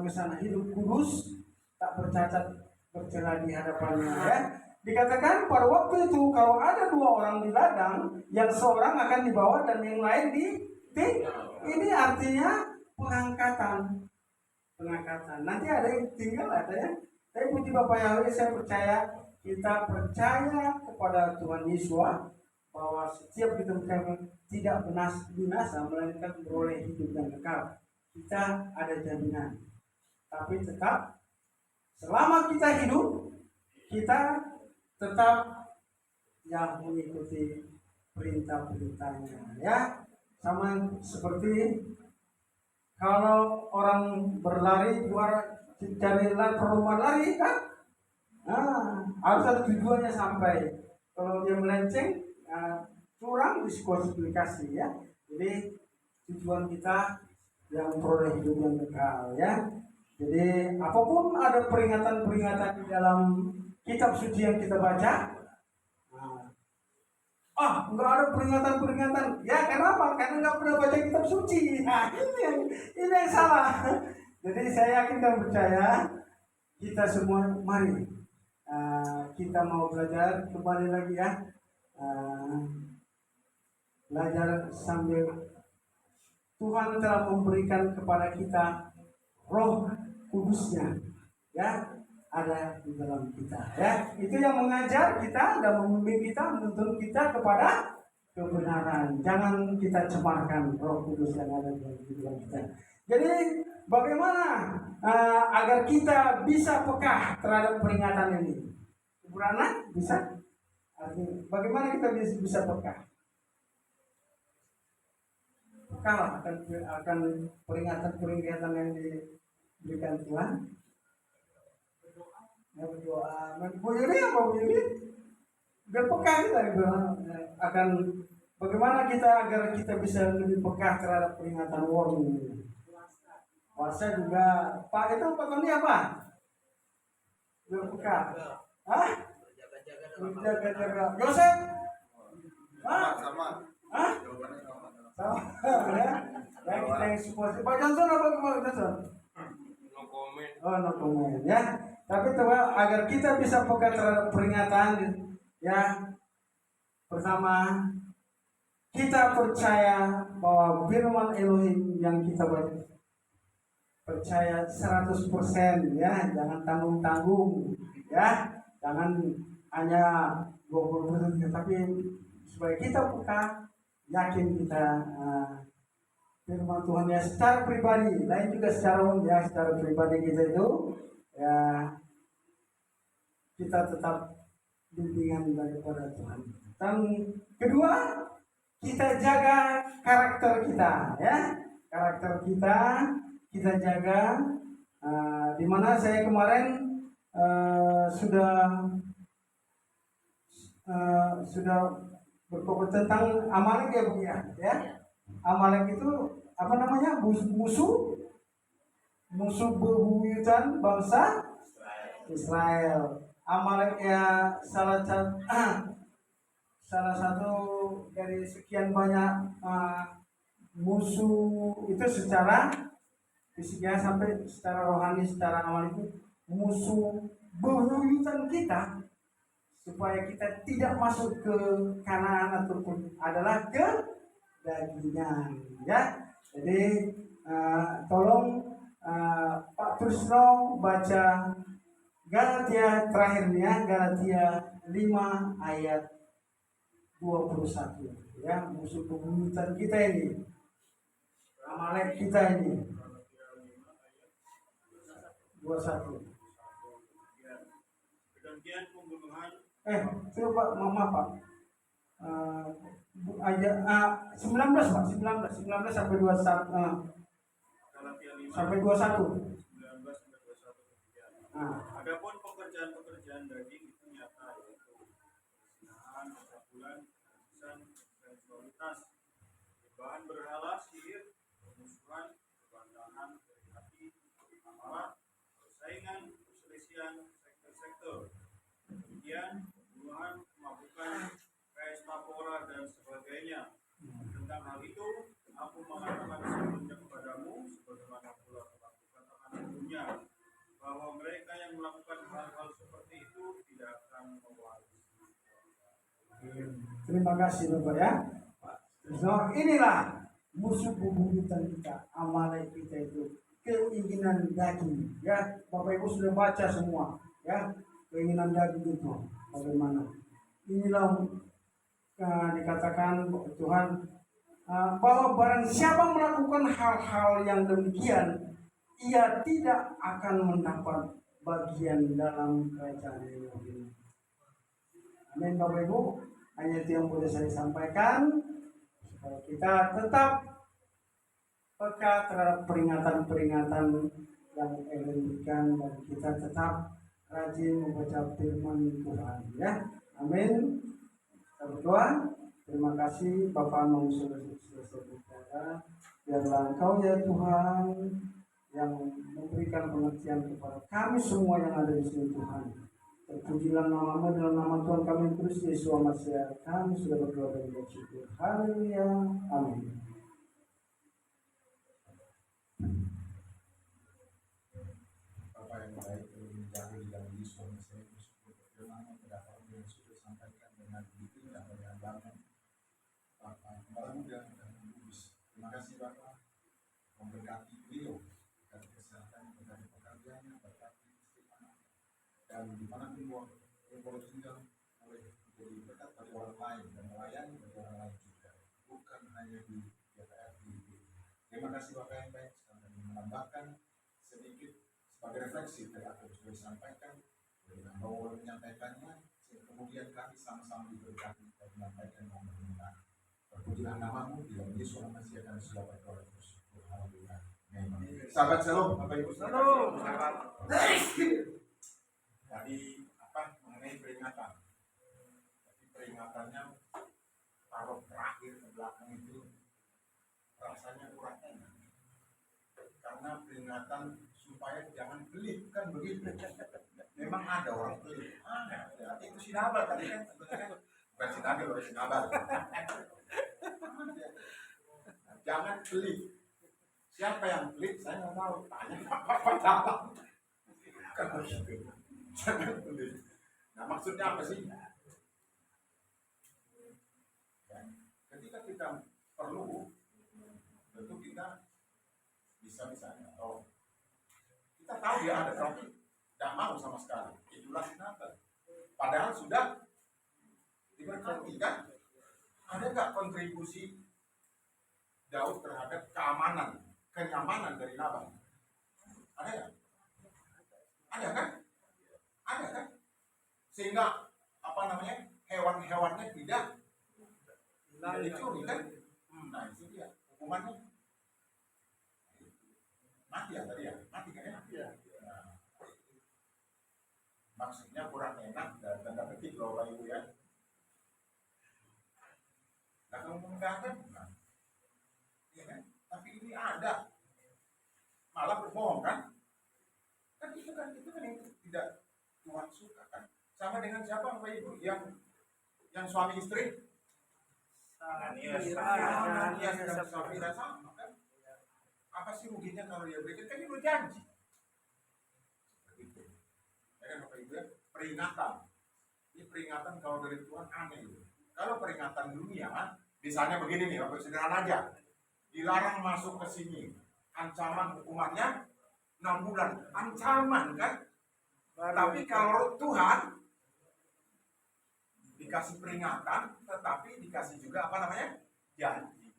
ke sana, hidup kudus, tak bercacat, bercela di hadapannya ya. Dikatakan pada waktu itu kalau ada dua orang di ladang, yang seorang akan dibawa dan yang lain ini artinya pengangkatan. Nanti ada yang tinggal, ada ya. Tapi puji Bapak Yahweh, saya percaya, kita percaya kepada Tuhan Yesus bahwa setiap kita tidak binasa melainkan beroleh hidup yang kekal. Kita ada jaminan. Tapi tetap selama kita hidup, kita tetap yang mengikuti perintah-perintahnya ya. Sama seperti kalau orang berlari cari perlombaan lari kan, harus ada tujuannya sampai. Kalau dia melenceng, curang, diskualifikasi ya. Jadi tujuan kita yang peroleh hidup yang kekal ya. Jadi apapun ada peringatan-peringatan di dalam kitab suci yang kita baca, nggak ada peringatan-peringatan. Ya kenapa? Karena nggak pernah baca kitab suci. Nah ini yang salah. Jadi saya yakin dan percaya kita semua mari kita mau belajar kembali lagi ya. Belajar sambil Tuhan telah memberikan kepada kita Roh Kudusnya ya, ada di dalam kita ya. Itu yang mengajar kita dan membimbing kita, menuntun kita kepada kebenaran. Jangan kita cemarkan Roh Kudus yang ada di dalam kita. Jadi bagaimana agar kita bisa peka terhadap peringatan ini? Berana bisa? Artinya, bagaimana kita bisa peka? Peka akan peringatan-peringatan yang diberikan Tuhan. Ya, berdoa. Bu Yuri apa Bu Yuri? Biar peka kita akan bagaimana kita agar kita bisa lebih peka terhadap peringatan warning ini. Puasa juga. Pak itu Pak Tony apa? Biar peka. Hah? Berjaga-jaga. Yosef? Hah? Sama. Hah? Jawabannya sama. Sama ya. Ya kita yang support. Pak Johnson apa Pak Johnson? No comment. Oh, no comment ya. Tapi teman agar kita bisa peka terhadap peringatan ya. Pertama, kita percaya bahwa firman Elohim yang kita baca, percaya 100% ya, jangan tanggung-tanggung ya, jangan hanya 20%, tapi supaya kita peka, yakin kita firman Tuhan ya secara pribadi, lain juga secara umum ya, secara pribadi kita itu ya kita tetap bimbingan daripada Tuhan. Dan kedua, kita jaga karakter kita ya, karakter kita jaga. Di mana saya kemarin sudah berkomentar tentang Amalek ya Bu ya. Amalek itu apa namanya? Musuh bebuyutan bangsa Israel. Amalek ya salah satu dari sekian banyak musuh itu secara fisiknya sampai secara rohani, secara amal itu musuh bebuyutan kita, supaya kita tidak masuk ke Kanaan ataupun adalah ke dagingan ya. Jadi tolong Pak Trusno baca Galatia terakhirnya, Galatia 5 ayat 21 ya, musuh bebuyutan kita ini, Amalek kita ini. 21. Kedengkian pembunuhan. Coba mama Pak. Ayat 19 Pak, 19 sampai 21. Sampai 21. 19 sampai 21. Adapun pekerjaan daging itu nyata, yaitu perzinahan, percabulan, kejahatan, seksualitas, penyembahan berhala, sihir, permusuhan, perbantahan, hati, amarah, persaingan, perselisihan, sektor, kemudian pembunuhan, kemabukan, pesta pora dan sebagainya. Tentang hal itu, aku mengatakan sebelumnya kepadamu, sebagaimana pula kulakukan akan dunia, bahwa mereka yang melakukan hal-hal seperti itu tidak akan mewarisi. Terima kasih Bapak ya. So, inilah musuh bebuyutan kita, Amalek kita itu, keinginan daging ya. Bapak Ibu sudah baca semua ya, keinginan daging itu bagaimana. Inilah dikatakan Tuhan bahwa barang siapa melakukan hal-hal yang demikian, ia tidak akan mendapat bagian dalam kerajaan Elohim. Amin Bapak Ibu, hanya itu yang boleh saya sampaikan, supaya kita tetap peka terhadap peringatan-peringatan yang Elohim berikan, dan kita tetap rajin membaca firman Tuhan ya. Amin. Kita berdoa. Terima kasih Bapak Anung sudah selesai bicara. Biarlah Engkau ya Tuhan yang memberikan pengertian kepada kami semua yang ada di sini Tuhan. Terpujilah nama-Mu dalam nama Tuhan kami Kristus Yesus Masihi. Kami sudah berdoa dan bersyukur. Haleluya. Amin. Bapak yang baik, menjadi dalam Yesus Masihi, bersyukur berterima pada apa yang sudah disampaikan dengan begitu dan dengan bangun. Bapak, kembali muda dan kudus. Terima kasih Bapak, memberkati beliau, berkati kesehatan, berkati pekerjaannya, berkati istri anak, dan dimanapun boleh tinggal, boleh menjadi berkat bagi orang lain dan melayani bagi orang lain juga, bukan hanya di DPR ini. Terima kasih Bapak yang baik, sekali menambahkan sedikit sebagai refleksi dari apa yang sudah disampaikan, dengan bahwa menyampaikannya, sehingga kemudian kami sama-sama diberkati dan menyampaikan dan mendengar. Terpujilah nama-Mu, di dalam Yesus Masihi akan sudah berdoa terus. Haleluya. Amin. Sahabat Shalom, Bapak Ibu Shalom. Tadi apa mengenai peringatan? Tapi peringatannya taruh terakhir ke belakang itu rasanya kurang enak. Karena peringatan supaya jangan pelit, kan begitu. Memang ada orang pelit. Ya, itu sinabal tadi kan sebenarnya bukan sinabal, loh sinabal. Jangan pelit. Siapa yang pelit? Saya nggak tahu. Tanya apa dalam. Kan begitu. Jangan pelit. Nah maksudnya apa sih? Ya, ketika kita perlu, tentu kita bisa misalnya. Oh, kita tahu ya ada tapi tidak mau sama sekali. Itulah sinabal. Padahal sudah diberkati kan? Ada nggak kontribusi Daud terhadap keamanan, kenyamanan dari Nabal? Ada nggak? Ada kan? Ada kan? Sehingga apa namanya hewan-hewannya tidak dicuri kan? Nah itu dia hukumannya mati ya tadi ya, mati kan ya? Nah, maksudnya kurang enak dan tanda petik loh Bapak Ibu ya. Nah kalau enggak kan bukan, ya kan? Tapi ini ada, malah berbohong kan? Kan itu kan yang tidak Tuhan suka kan? Sama dengan siapa Bapak Ibu yang suami istri? Ananias dan Safira sama kan? Apa sih ruginya kalau dia berikan? Kan dia berjanji. Begitu. Ya kan Bapak Ibu ya? Peringatan. Ini peringatan kalau dari Tuhan aneh. Kalau peringatan dunia, misalnya begini nih, Bapak sederhana aja. Dilarang masuk ke sini. Ancaman hukumannya 6 bulan. Ancaman kan? Tapi kalau Tuhan dikasih peringatan, tetapi dikasih juga apa namanya? Janji.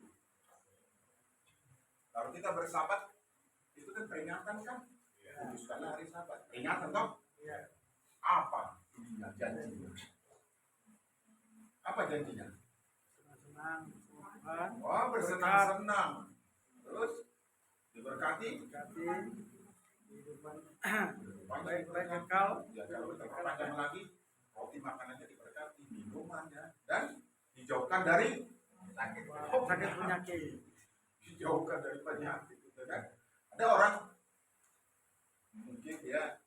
Kalau kita bersahabat, itu kan peringatan kan? Kuduskanlah hari Sabat. Peringatan toh? Apa ininya janjinya? Apa janjinya? Oh, bersenang-senang. Terus diberkati. Baik-baik kekal. Ya, kalau terpanjang lagi, roti makanannya diberkati, minumannya, dan dijauhkan dari sakit penyakit. Dijauhkan dari penyakit, gitu kan? Ada orang mungkin dia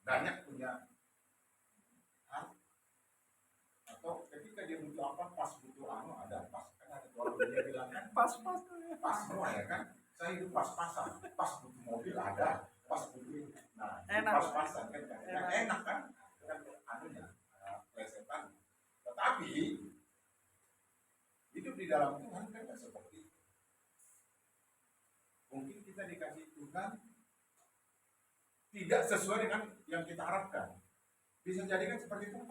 banyak punya atau ketika dia butuh apa pas butuh ada pas kan ada orang dia bilang kan pas semua ya kan saya hidup pas-pasan pas butuh mobil ada pas butuh pas-pasan kan enak kan anunya plesetan tetapi hidup di dalam Tuhan kan tidak seperti itu. Mungkin kita dikasih Tuhan tidak sesuai dengan yang kita harapkan. Bisa jadi kan seperti itu.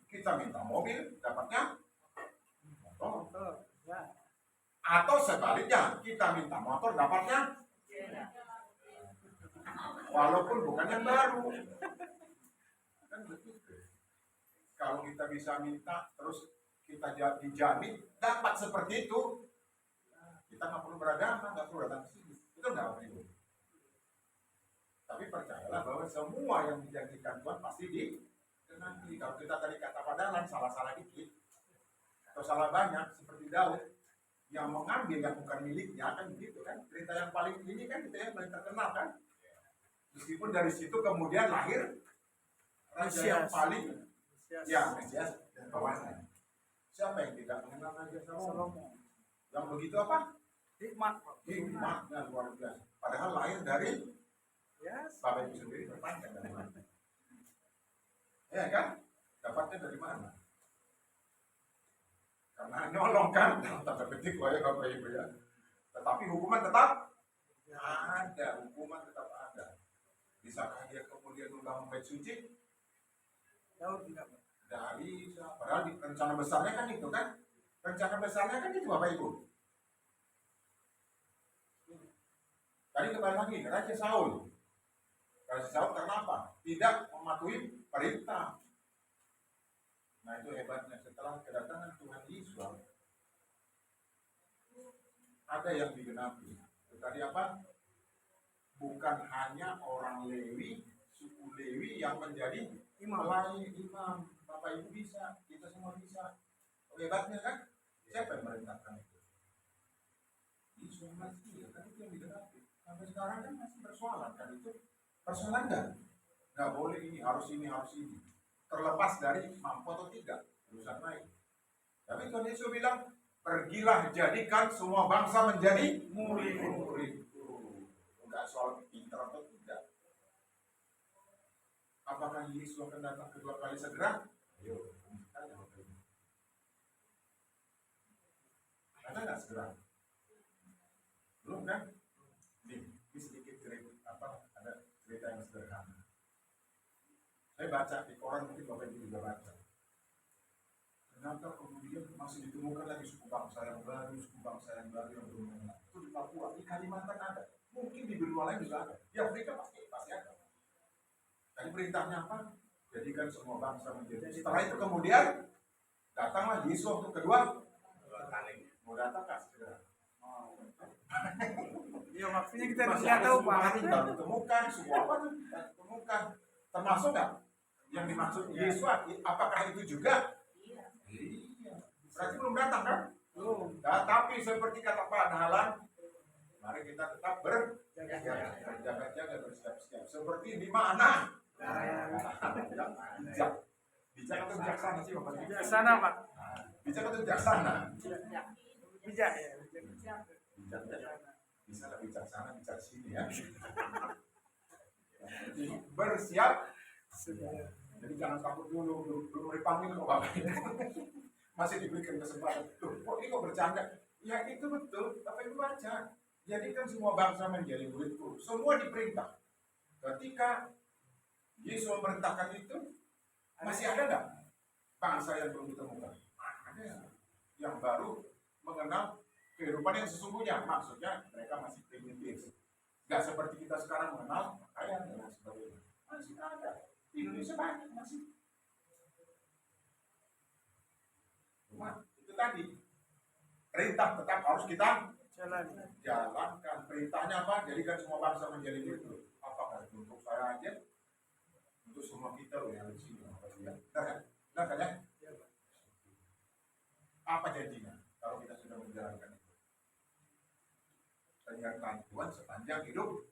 Kita minta mobil, dapatnya motor. Atau sebaliknya, kita minta motor, dapatnya walaupun bukan yang baru. Kan begitu. Kalau kita bisa minta, terus kita dijamin dapat seperti itu, kita nggak perlu beragama, nggak perlu datang ke sini. Itu nggak perlu. Tapi percayalah bahwa semua yang dijanjikan Tuhan pasti digenapi. Kalau kita tadi kata padalan salah-salah dikit, atau salah banyak seperti Daud yang mengambil yang bukan miliknya, kan begitu kan. Cerita yang paling ini kan itu yang paling terkenal kan. Meskipun dari situ kemudian lahir raja yang paling ya Mesias dan bawahnya. Siapa yang tidak mengenal Raja Salomo? Yang begitu apa? Hikmatnya luar biasa. Padahal lahir dari Bapak itu sendiri bertanya dari mana? Ya kan? Dapatnya dari mana? Karena nyolong kan, tanda petik ya Bapak Ibu ya. Tetapi hukuman tetap ada, hukuman tetap ada. Bisakah dia kemudian membangun bait suci? Dari padahal di rencana besarnya kan itu kan, rencana besarnya kan itu Bapak Ibu. Tadi kembali lagi Raja Saul. Raja Saul karena apa? Tidak mematuhi perintah. Nah itu hebatnya, setelah kedatangan Tuhan Yesus ada yang digenapi. Tadi apa? Bukan hanya orang Lewi, suku Lewi yang menjadi melayani imam. Bapak Ibu bisa, kita semua bisa. Hebatnya kan? Siapa yang merintahkan itu? Yesus Masih, kan itu yang digenapi. Sampai sekarang kan masih persoalan kan itu. Persoalan kan? Nggak boleh ini, harus ini, harus ini. Terlepas dari mampu atau tidak, urusan lain. Tapi Tuhan Yesus bilang, pergilah jadikan semua bangsa menjadi murid-murid. Enggak soal pintar atau tidak. Apakah Yesus akan datang kedua kali segera? Ayo, ada nggak segera? Belum kan? Ini sedikit cerita ada cerita yang sederhana. Saya baca di koran, mungkin Bapak Ibu juga baca. Ternyata kemudian masih ditemukan lagi suku bangsa yang baru yang belum mengenal. Itu di Papua, di Kalimantan ada. Mungkin di benua lain juga ada. Di Afrika pasti ada. Tadi perintahnya apa? Jadikan semua bangsa menjadi. Setelah itu kemudian datanglah Yesus untuk kedua kali. Mau datang kan segera. Ya maksudnya kita Masih tidak ada tahu suku Pak. lain baru ditemukan, suku apa tuh? Ditemukan. Termasuk nggak? Yang dimaksud Yesus, apakah itu juga? Iya. Berarti belum datang kan? Belum. Nah, tapi seperti kata Pak Dahlan, mari kita tetap berjaga-jaga, bersiap-siap. Seperti di mana? Bijak. Bijak atau bijaksana sih Bapak? Bijaksana Pak. Bijak atau bijaksana? Bijak ya. Bijak ya. Bisa lah bijaksana, bijak sini ya. Jadi bersiap. Jadi jangan takut dulu, belum dipanggil kok Bapak. Masih diberikan kesempatan. Loh, kok ini kok bercanda? Ya itu betul, Bapak Ibu baca. Jadikan semua bangsa menjadi muridku. Semua diperintah. Ketika Yesus memerintahkan itu, masih ada nggak bangsa yang belum ditemukan? Ada yang baru mengenal kehidupan yang sesungguhnya. Maksudnya mereka masih primitif. Nggak seperti kita sekarang mengenal pakaian dan sebagainya. Masih ada. Di Indonesia banyak masih. Cuma itu tadi perintah tetap harus kita jalankan. Perintahnya apa? Jadikan semua bangsa menjadi murid. Apakah itu untuk saya aja? Untuk semua kita loh yang di sini. Benar kan ya? Apa janjinya kalau kita sudah menjalankan itu? Penyertaan Tuhan sepanjang hidup.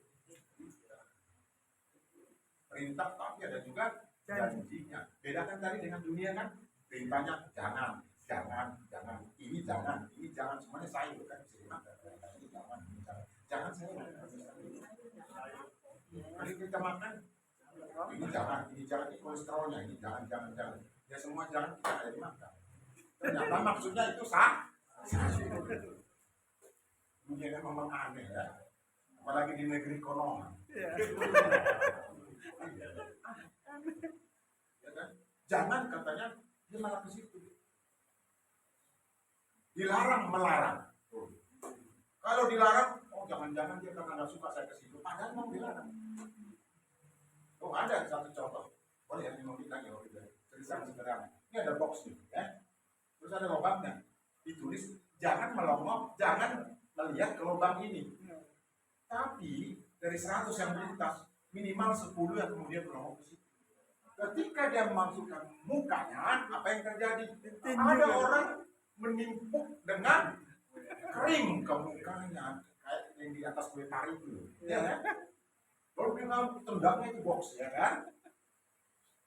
Perintah tapi ada juga janjinya. Bedakan tadi dengan dunia kan? Perintahnya jangan. Ini jangan semuanya sayur kan? Ini jangan sayur. Kalau kita makan, ini jangan kolesterolnya, ini jangan. Ya semua jangan kita ada dimakan. Ternyata maksudnya itu sah. Dunia memang aneh ya. Apalagi di negeri konon. Ya kan? Jangan katanya dia malah ke situ. Dilarang melarang. Kalau dilarang, oh jangan-jangan dia karena nggak suka saya ke situ. Padahal mau dilarang. Oh ada satu contoh. Boleh ya 5 menit lagi kalau kita cerita sederhana. Ini ada box nih, ya. Terus ada lubangnya. Ditulis jangan melongok, jangan melihat ke lubang ini. Tapi dari 100 yang melintas, minimal 10 yang kemudian melongok ke situ. Ketika dia memasukkan mukanya, apa yang terjadi? Ada orang menimpuk dengan krim ke mukanya kayak yang di atas kue tari itu, ya kan? Lalu dia tendangnya itu box, ya kan?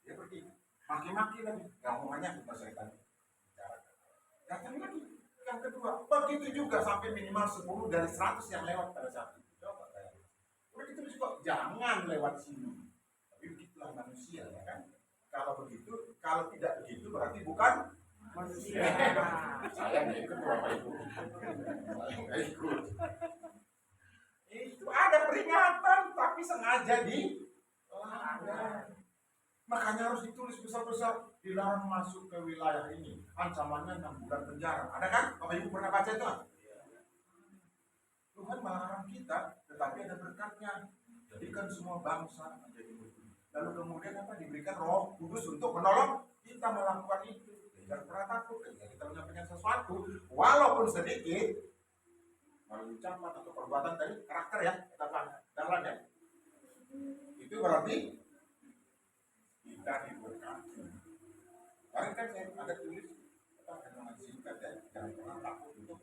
Dia pergi maki-maki lagi, nggak mau nanya kita saya tadi. Datang lagi yang kedua, begitu juga sampai minimal 10 dari 100 yang lewat pada saat itu. Coba kayak, udah gitu juga jangan lewat sini. Tapi begitulah manusia, ya kan? Kalau begitu, kalau tidak begitu berarti bukan manusia. Saya nggak ikut Bapak Ibu. Saya nggak ikut. Itu ada peringatan, tapi sengaja dilanggar. Makanya harus ditulis besar-besar, dilarang masuk ke wilayah ini. Ancamannya 6 bulan penjara. Ada kan? Bapak Ibu pernah baca itu? Tuhan melarang kita, tetapi ada berkatnya. Jadikan semua bangsa menjadi murid. Lalu kemudian apa? Diberikan Roh Kudus untuk menolong kita melakukan itu. Jangan pernah takut ketika kita menyampaikan sesuatu, walaupun sedikit, melalui ucapan atau perbuatan tadi, karakter ya, katakan jalan ya. Itu berarti kita diberkati. Kemarin kan saya ada tulis dengan singkat ya, jangan pernah takut untuk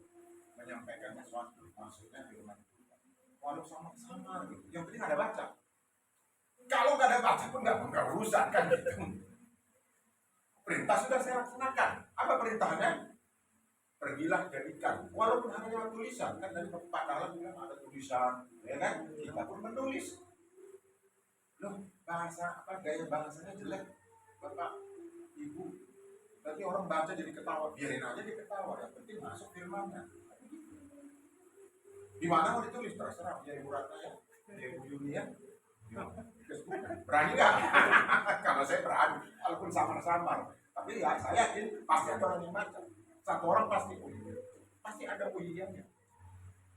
menyampaikan sesuatu, maksudnya firman Tuhan. Walau sama-sama gitu, yang penting ada baca. Kalau nggak ada baca pun nggak urusan kan gitu. Perintah sudah saya laksanakan. Apa perintahnya? Pergilah jadikan. Walaupun hanya lewat tulisan, kan dari Pak Dalam bilang ada tulisan, ya kan? Kita pun menulis. Loh, bahasa apa? Gaya bahasanya jelek, Bapak, Ibu. Berarti orang baca jadi ketawa. Biarin aja dia ketawa. Yang penting masuk firmannya. Di mana mau ditulis? Terserah. Ya Ibu Ratna ya, ya Ibu Yuni ya. Berani nggak? Kalau saya berani, walaupun samar-samar. Tapi ya saya yakin pasti ada orang yang baca. Satu orang pasti pasti ada pujiannya.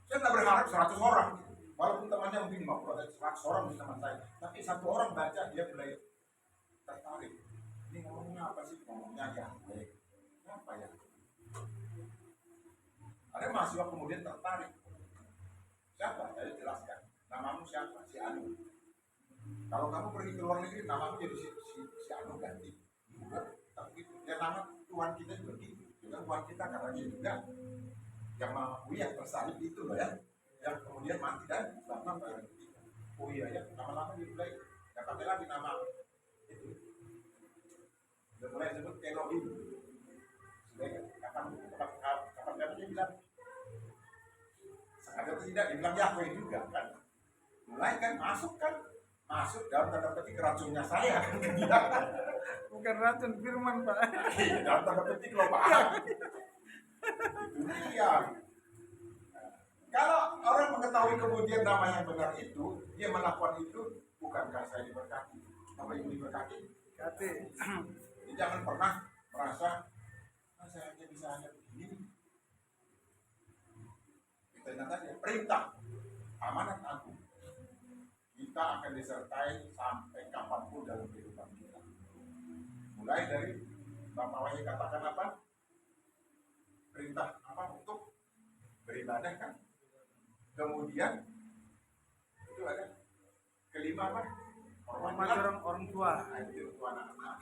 Saya nggak berharap 100 orang. Walaupun temannya mungkin 50, 100 orang di teman saya. Tapi satu orang baca, dia mulai tertarik. Ini ngomongnya apa sih? Ngomongnya Yahweh. Apa ya? Ada mahasiswa kemudian tertarik. Siapa? Saya jelaskan. Namamu siapa? Si Anu. Kalau kamu pergi ke luar negeri, namamu jadi si Anu ganti. Tapi ya nama Tuhan kita juga gitu. Juga Tuhan kita karena dia juga yang mengakui yang tersalib itu loh ya. Yang kemudian mati dan selamat pada ketika. Oh iya ya, lama-lama dia mulai nggak pakai lagi nama itu. Dia mulai sebut Elohim. Kapan dia bilang sengaja tidak dibilang Yahweh juga kan. Mulai kan masuk dalam tanda petik racunnya saya kan dia. Bukan racun firman, Pak. Dalam tanda petik loh Pak. Itu dia. Kalau orang mengetahui kemudian nama yang benar itu, dia melakukan itu, bukankah saya diberkati? Apa yang diberkati? Kati. Jadi jangan pernah merasa, saya hanya bisa hanya begini. Kita ingat aja, perintah, amanat agung. Kita akan disertai sampai kapanpun dalam kehidupan kita. Mulai dari Bapak Wahyu katakan apa? Perintah apa untuk beribadah kan? Kemudian itu ada kelima apa? Hormati orang tua. Nah, itu anak-anak.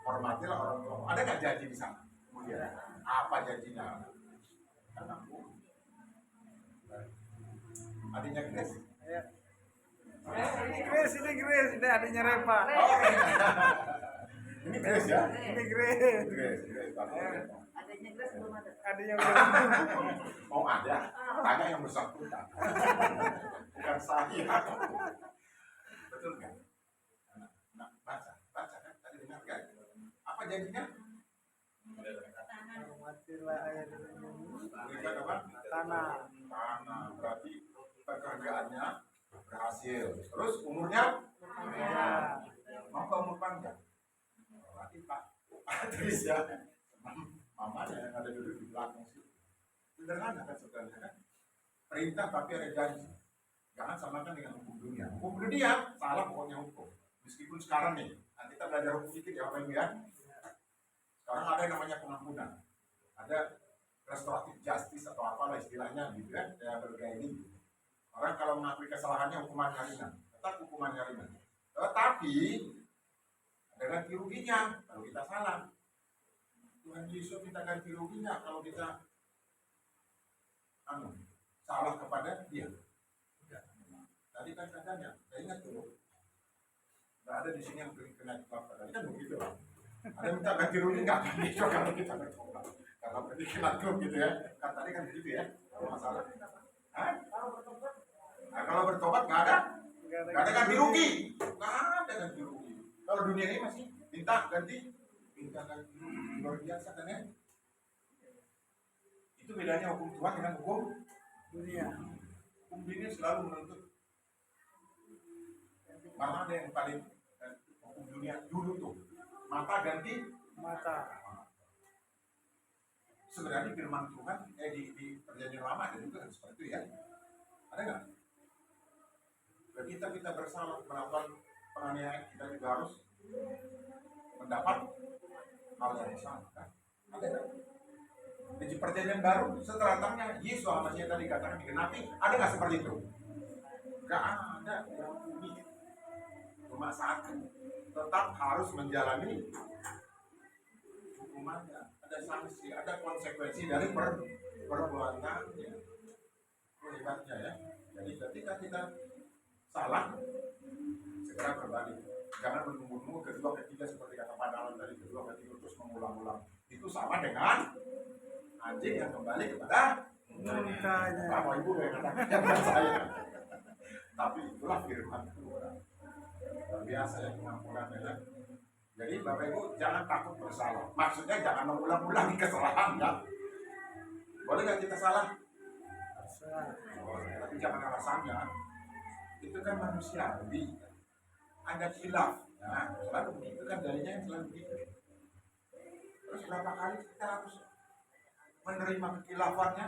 Hormatilah orang tua. Ada nggak janji di sana? Kemudian apa janjinya? Anakku. Adiknya Grace. Ya. Ini Grace, ini adiknya Reva. Oh, ini Grace ya? Ini Grace. Grace. Adanya Grace belum ada. Adiknya belum. Oh ada, tanya yang bersangkutan. Bukan saya. Betul kan? Nah, baca kan? Tadi dengar kan? Apa janjinya? Hormatilah ayah dan ibumu. Berikan apa? Tanah. Berarti pekerjaannya berhasil. Terus umurnya? Ya. Mau ke umur panjang? Berarti Pak. Terus ya. Mamanya yang ada dulu di belakang sih. Sederhana kan sebenarnya kan. Perintah tapi ada janji. Jangan samakan dengan hukum dunia. Hukum dunia salah pokoknya hukum. Meskipun sekarang nih, nanti kita belajar hukum sedikit ya Bapak Ibu ya. Sekarang ada yang namanya pengampunan. Ada restoratif justice atau apalah istilahnya gitu kan. Ya bergaya ini. Orang kalau mengakui kesalahannya hukumannya ringan. Tetap hukumannya ringan. Tetapi ada ganti ruginya kalau kita salah. Tuhan Yesus minta ganti rugi nggak kalau kita salah kepada dia? Enggak. Tadi kan katanya, saya ingat dulu, nggak ada di sini yang kena kelapa. Tadi kan begitu. Ada minta ganti rugi nggak? Yesus kalau kita bertobat. Kalau berarti kena klub gitu ya. Kan tadi kan begitu ya. Kalau masalah. Hah? Nah, kalau bertobat nggak ada ganti rugi. Nggak ada ganti rugi. Kalau dunia ini masih minta ganti rugi. Luar biasa kan ya? Itu bedanya hukum Tuhan dengan hukum dunia. Hukum dunia selalu menuntut. Mana ada yang paling hukum dunia dulu tuh mata ganti Mata. sebenarnya firman Tuhan di perjanjian lama ada juga kan seperti itu ya. Ada nggak? Ketika kita bersalah melakukan penganiayaan, kita juga harus mendapat hal yang sama kan? Ada nggak? Di perjanjian baru setelah datangnya Yesus Masih tadi katakan digenapi, ada nggak seperti itu? Nggak ada. Yang unik cuma satu, tetap harus menjalani hukumannya. Ada sanksi, ada konsekuensi dari perbuatannya. Itu hebatnya ya. Jadi ketika kita salah, segera berbalik. Jangan menunggu-nunggu kedua ketiga seperti kata Pak Dalan tadi, kedua ketiga terus mengulang-ulang. Itu sama dengan anjing yang kembali kepada Muntahnya. Bapak Ibu yang katakan saya. Tapi itulah firman Tuhan. Luar biasa ya pengampunannya ya. Jadi Bapak Ibu jangan takut bersalah. Maksudnya jangan mengulang-ulangi kesalahan ya. Boleh nggak kita salah? Boleh, tapi jangan alasannya. Itu kan manusiawi. Ada khilaf. Nah, selalu begitu kan dalilnya yang selalu begitu. Terus berapa kali kita harus menerima kekilafannya?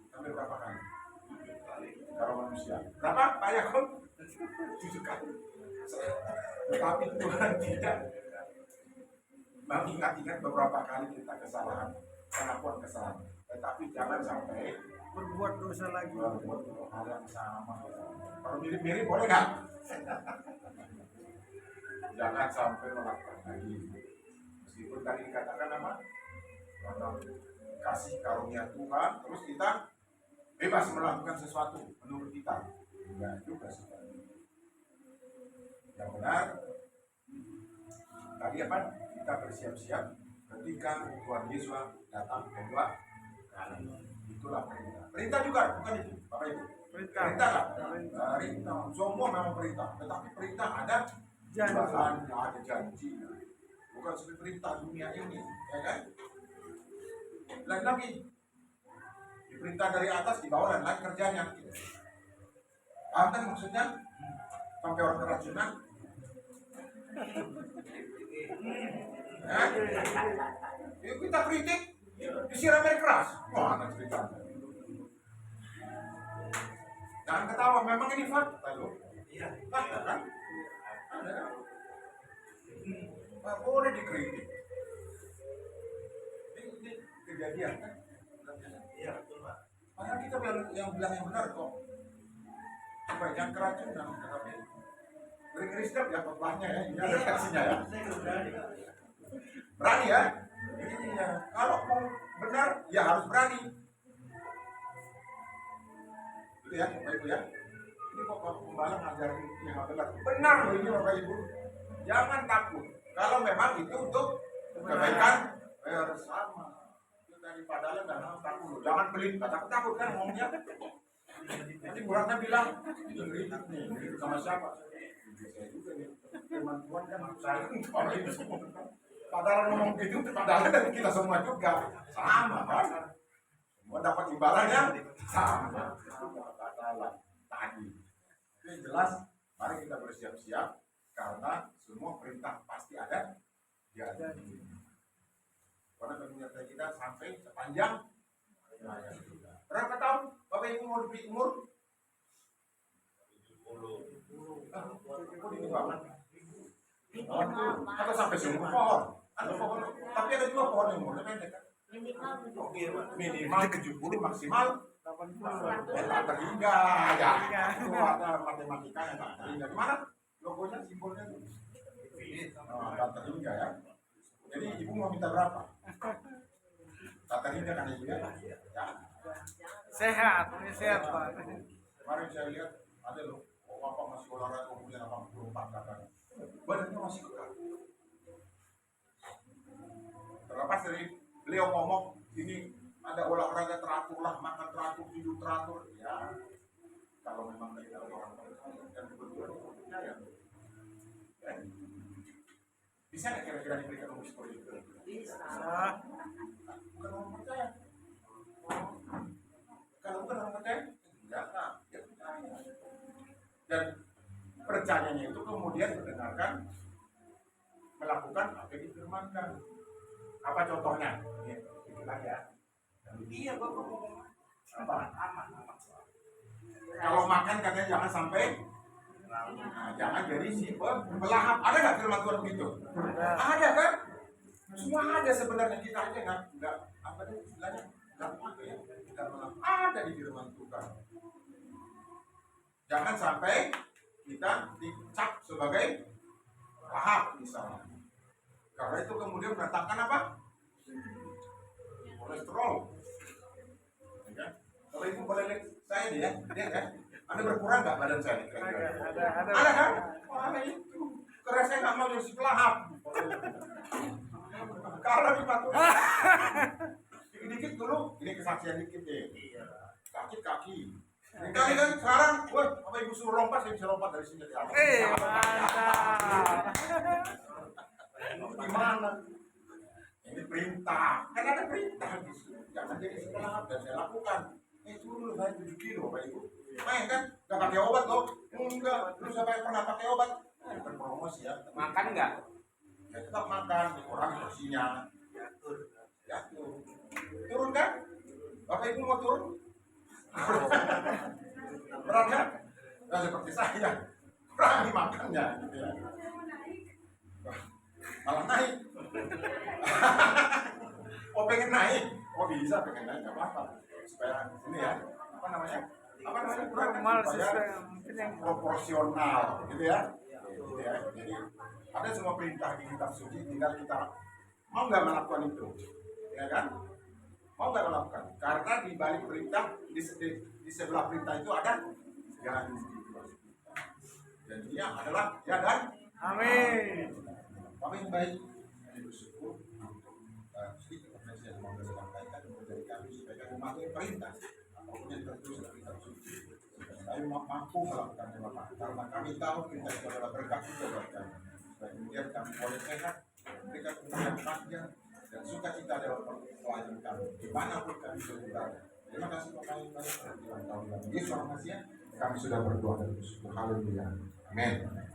Sampai berapa kali? Kalau manusia. Berapa? Pak Yakub? 7 kali. Tetapi Tuhan tidak mengingat-ingat beberapa kali kita kesalahan, pengakuan kesalahan. Tetapi jangan sampai Berbuat dosa lagi. berbuat hal yang sama. Kalau mirip-mirip boleh nggak? Jangan sampai melakukan lagi. Meskipun tadi dikatakan apa? Karena kasih karunia Tuhan, terus kita bebas melakukan sesuatu menurut kita. Enggak juga seperti itu. Yang benar, tadi apa? Kita bersiap-siap ketika Tuhan Yesus datang kedua kali. Itulah perintah. Perintah juga, bukan itu, Bapak Ibu. Perintah. Perintah lah. Perintah. Semua memang perintah. Tetapi perintah ada Janji. bahannya, ada janji. Bukan seperti perintah dunia ini, ya kan? Lain lagi. Diperintah dari atas, di bawah dan lain kerjanya. Paham kan maksudnya? Sampai orang keracunan. Yuk kita kritik, disiram air keras. Wah, anak ceritanya. Jangan ketawa, memang ini fakta loh. Fakta kan? Ada. Nggak boleh dikritik. Ini kejadian kan? Iya betul Pak. Padahal kita yang bilang yang benar kok. Supaya jangan keracunan, tetapi ngeri-ngeri sedap ya khotbahnya ya, ini ada versinya ya. Berani ya? Iya. Kalau mau benar, ya harus berani. Itu ya, Bapak Ibu ya. Ini kok pembalap ngajarin yang nggak benar. Benar loh ini Bapak Ibu. Jangan takut. Kalau memang itu untuk kebaikan bersama. Itu dari Padalan dan takut loh. Jangan pelit, nggak takut kan ngomongnya. Nanti kurangnya bilang, ini nih, sama siapa? Saya juga nih. Firman Tuhan kan saya orang itu semua. Padahal ngomong gitu, padahal dari kita semua juga sama kan. Semua dapat imbalannya sama. Padahal tadi. Ini jelas. Mari kita bersiap-siap karena semua perintah pasti ada di atas ini. Karena kemudian kita sampai sepanjang hayat kita. Berapa tahun Bapak Ibu mau diberi umur? 70 banget. Atau sampai seumur pohon. Ada pohon, tapi ada juga pohon yang umurnya pendek kan? Minimal 70, maksimal 80. Tak terhingga ya. Itu ada matematika yang tak terhingga. Gimana? Logonya, simbolnya itu. Tak terhingga ya. Jadi ibu mau minta berapa? Kata Rinda kan ibu ya? Ya. Sehat, ini sehat Pak. Kemarin saya lihat ada loh, bapak masih olahraga umurnya 84 katanya. Badannya masih kekal. Terlepas dari beliau ngomong ini ada olahraga teratur lah, makan teratur, tidur teratur. Ya, kalau memang kita orang percaya dan kebetulan orang percaya, ya, bisa nggak kira-kira diberikan umur seperti itu? Bisa. Bukan orang percaya. Kalau bukan orang percaya, enggak lah, dia percaya. Dan percayanya itu kemudian mendengarkan, melakukan apa yang difirmankan. Apa contohnya? Ini sedikit lagi ya. Iya, Bapak ngomong apa? Aman. Kalau makan katanya jangan sampai jangan jadi si pelahap. Ada nggak firman Tuhan begitu? Ada kan? Semua ada sebenarnya, kita aja nggak apa nih istilahnya nggak pakai ya. Kita melahap. Ada di firman Tuhan. Jangan sampai kita dicap sebagai pelahap misalnya. Karena itu kemudian mendatangkan apa? Kolesterol. Ya. Kalau ibu boleh lihat saya dia kan? Ada berkurang nggak badan saya? Ada kan? Wah, itu. Karena saya nggak mau jadi si pelahap. Kalau dipatuhi dikit-dikit dulu, ini kesaksian dikit deh. Kaki. Kali kan sekarang, wah, apa ibu suruh lompat, saya bisa lompat dari sini. Mantap. Gimana? Ini perintah, kan ada perintah gitu. Jangan jadi sekolah dan saya lakukan. Turun saya 7 kilo Bapak Ibu. Main kan? Gak pakai obat loh? Enggak. Terus siapa yang pernah pakai obat? Bukan promosi ya. Makan enggak? Ya tetap makan, dikurangi porsinya. Jatuh. Turun kan? Bapak Ibu mau turun? Berat kan? Nah, seperti saya. Kurangi makannya. Gitu ya. Malah naik. Oh pengen naik? Oh bisa pengen naik, nggak apa-apa. Supaya ini ya, apa namanya? Normal Supaya sistem mungkin yang proporsional, gitu ya. Gitu ya. Jadi ada semua perintah di kitab suci, tinggal kita mau nggak melakukan itu, ya kan? Mau nggak melakukan? Karena di balik perintah, di sebelah perintah itu ada janji. Dan dia adalah ya dan amin. kami yang baik, kami bersyukur untuk sedikit informasi yang mau saya sampaikan dari kami supaya kami mematuhi perintah apapun yang tertulis dalam kitab suci. Kami mampu melakukannya Bapak, karena kami tahu perintah itu adalah berkat juga buat kami. Supaya kemudian kami boleh sehat, memberikan kemudian panjang dan sukacita dalam pelayanan kami. Dimanapun kami berada. Terima kasih Bapak yang baik di ulang tahun kami. Yesus Masia, kami sudah berdoa dan bersyukur. Haleluya. Amin. Amin.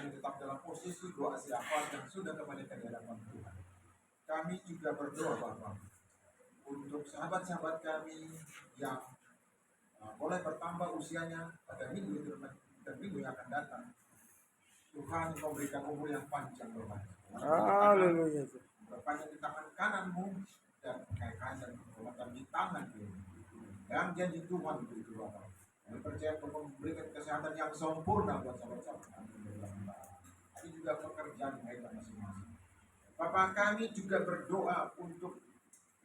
kami tetap dalam posisi doa siapa yang sudah kembali ke hadapan Tuhan. Kami juga berdoa Bapak untuk sahabat-sahabat kami yang boleh bertambah usianya pada minggu itu dan minggu yang akan datang. Tuhan Engkau berikan umur yang panjang Bapak. Haleluya. Berpanjang di tangan kananmu dan kekayaan dan kekuatan di tangan kiri. Dan janji Tuhan begitu Bapak. Kami percaya Tuhan memberikan kesehatan yang sempurna buat sahabat-sahabat kami. Tapi juga pekerjaan mereka masing-masing. Bapak kami juga berdoa untuk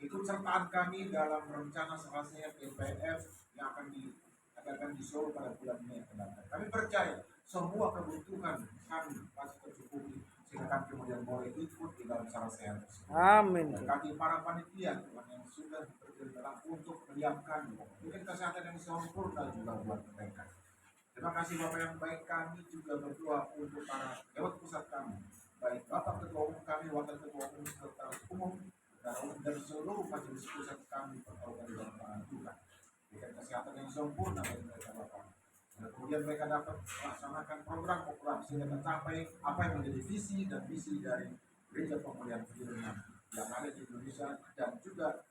ikut sertaan kami dalam rencana selesai PPF yang akan diadakan di Solo pada bulan Mei yang akan datang. Kami percaya semua kebutuhan kami pasti tercukupi sehingga kami kemudian boleh ikut di dalam salah sehat. Amin. Berkati para panitia Tuhan yang sudah bergerak untuk menyiapkan mungkin kesehatan yang sempurna juga buat mereka. Terima kasih Bapak yang baik, kami juga berdoa untuk para lewat pusat kami, baik Bapak Ketua Umum kami, Wakil Ketua Umum, Sekretaris Umum, dan seluruh majelis pusat kami pertolongan dalam tangan Tuhan. Berikan kesehatan yang sempurna bagi mereka Bapak. Dan kemudian mereka dapat melaksanakan program-program sehingga tercapai apa yang menjadi visi dan misi dari Gereja Pemulihan Firman yang ada di Indonesia dan juga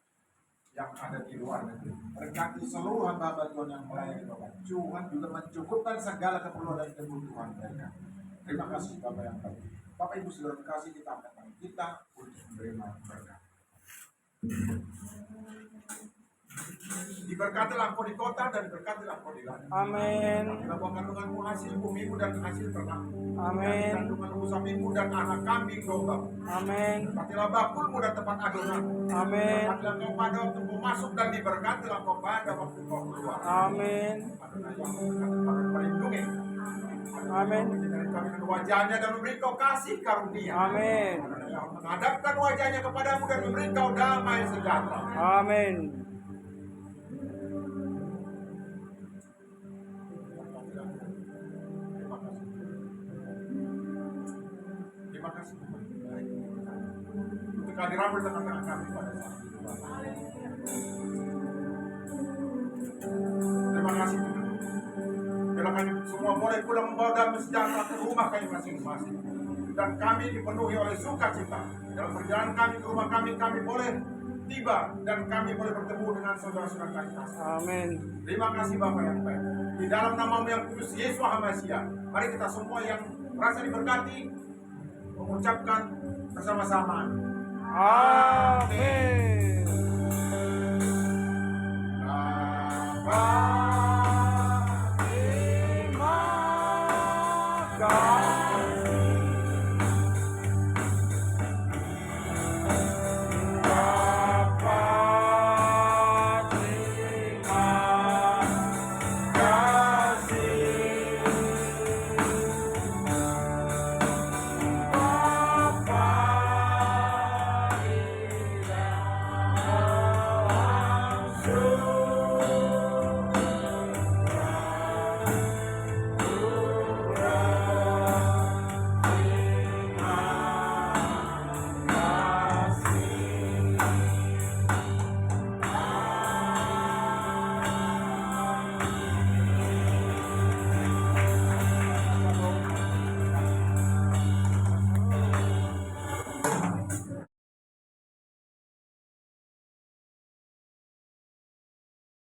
yang ada di luar negeri. Berkati seluruh hamba-hamba Tuhan yang melayani Bapak. Tuhan juga mencukupkan segala keperluan dan kebutuhan mereka. Terima kasih Bapak yang baik. Bapak Ibu saudara kasih kita angkat tangan kita untuk menerima berkat. Diberkatilah engkau di kota dan berkatilah engkau di langit. Amin. Bila buah kandunganmu hasil bumimu dan hasil ternakmu. Amin. Dan kandunganmu sapimu dan anak kambing domba. Amin. Berkatilah bakulmu dan tempat adonan. Amin. Berkatilah engkau pada waktu kau masuk dan diberkatilah engkau pada waktu kau keluar. Amin. Adonai yang akan melindungi. Amin. Dengan kami wajahnya dan memberi kau kasih karunia. Amin. Adonai yang menghadapkan wajahnya kepadamu dan memberi kau damai sejahtera. Amin. Terima kasih. Untuk kehadiran bersama-sama kami pada saat ini. Terima kasih. Bila kami semua boleh pulang membawa damai sejahtera ke rumah kami masing-masing. Dan kami dipenuhi oleh sukacita. Dalam perjalanan kami ke rumah kami boleh tiba dan kami boleh bertemu dengan saudara-saudara kami. Amin. Terima kasih Bapak yang baik. Di dalam namamu yang kudus Yesus Hamasiah, mari kita semua yang merasa diberkati mengucapkan bersama-sama. Amin.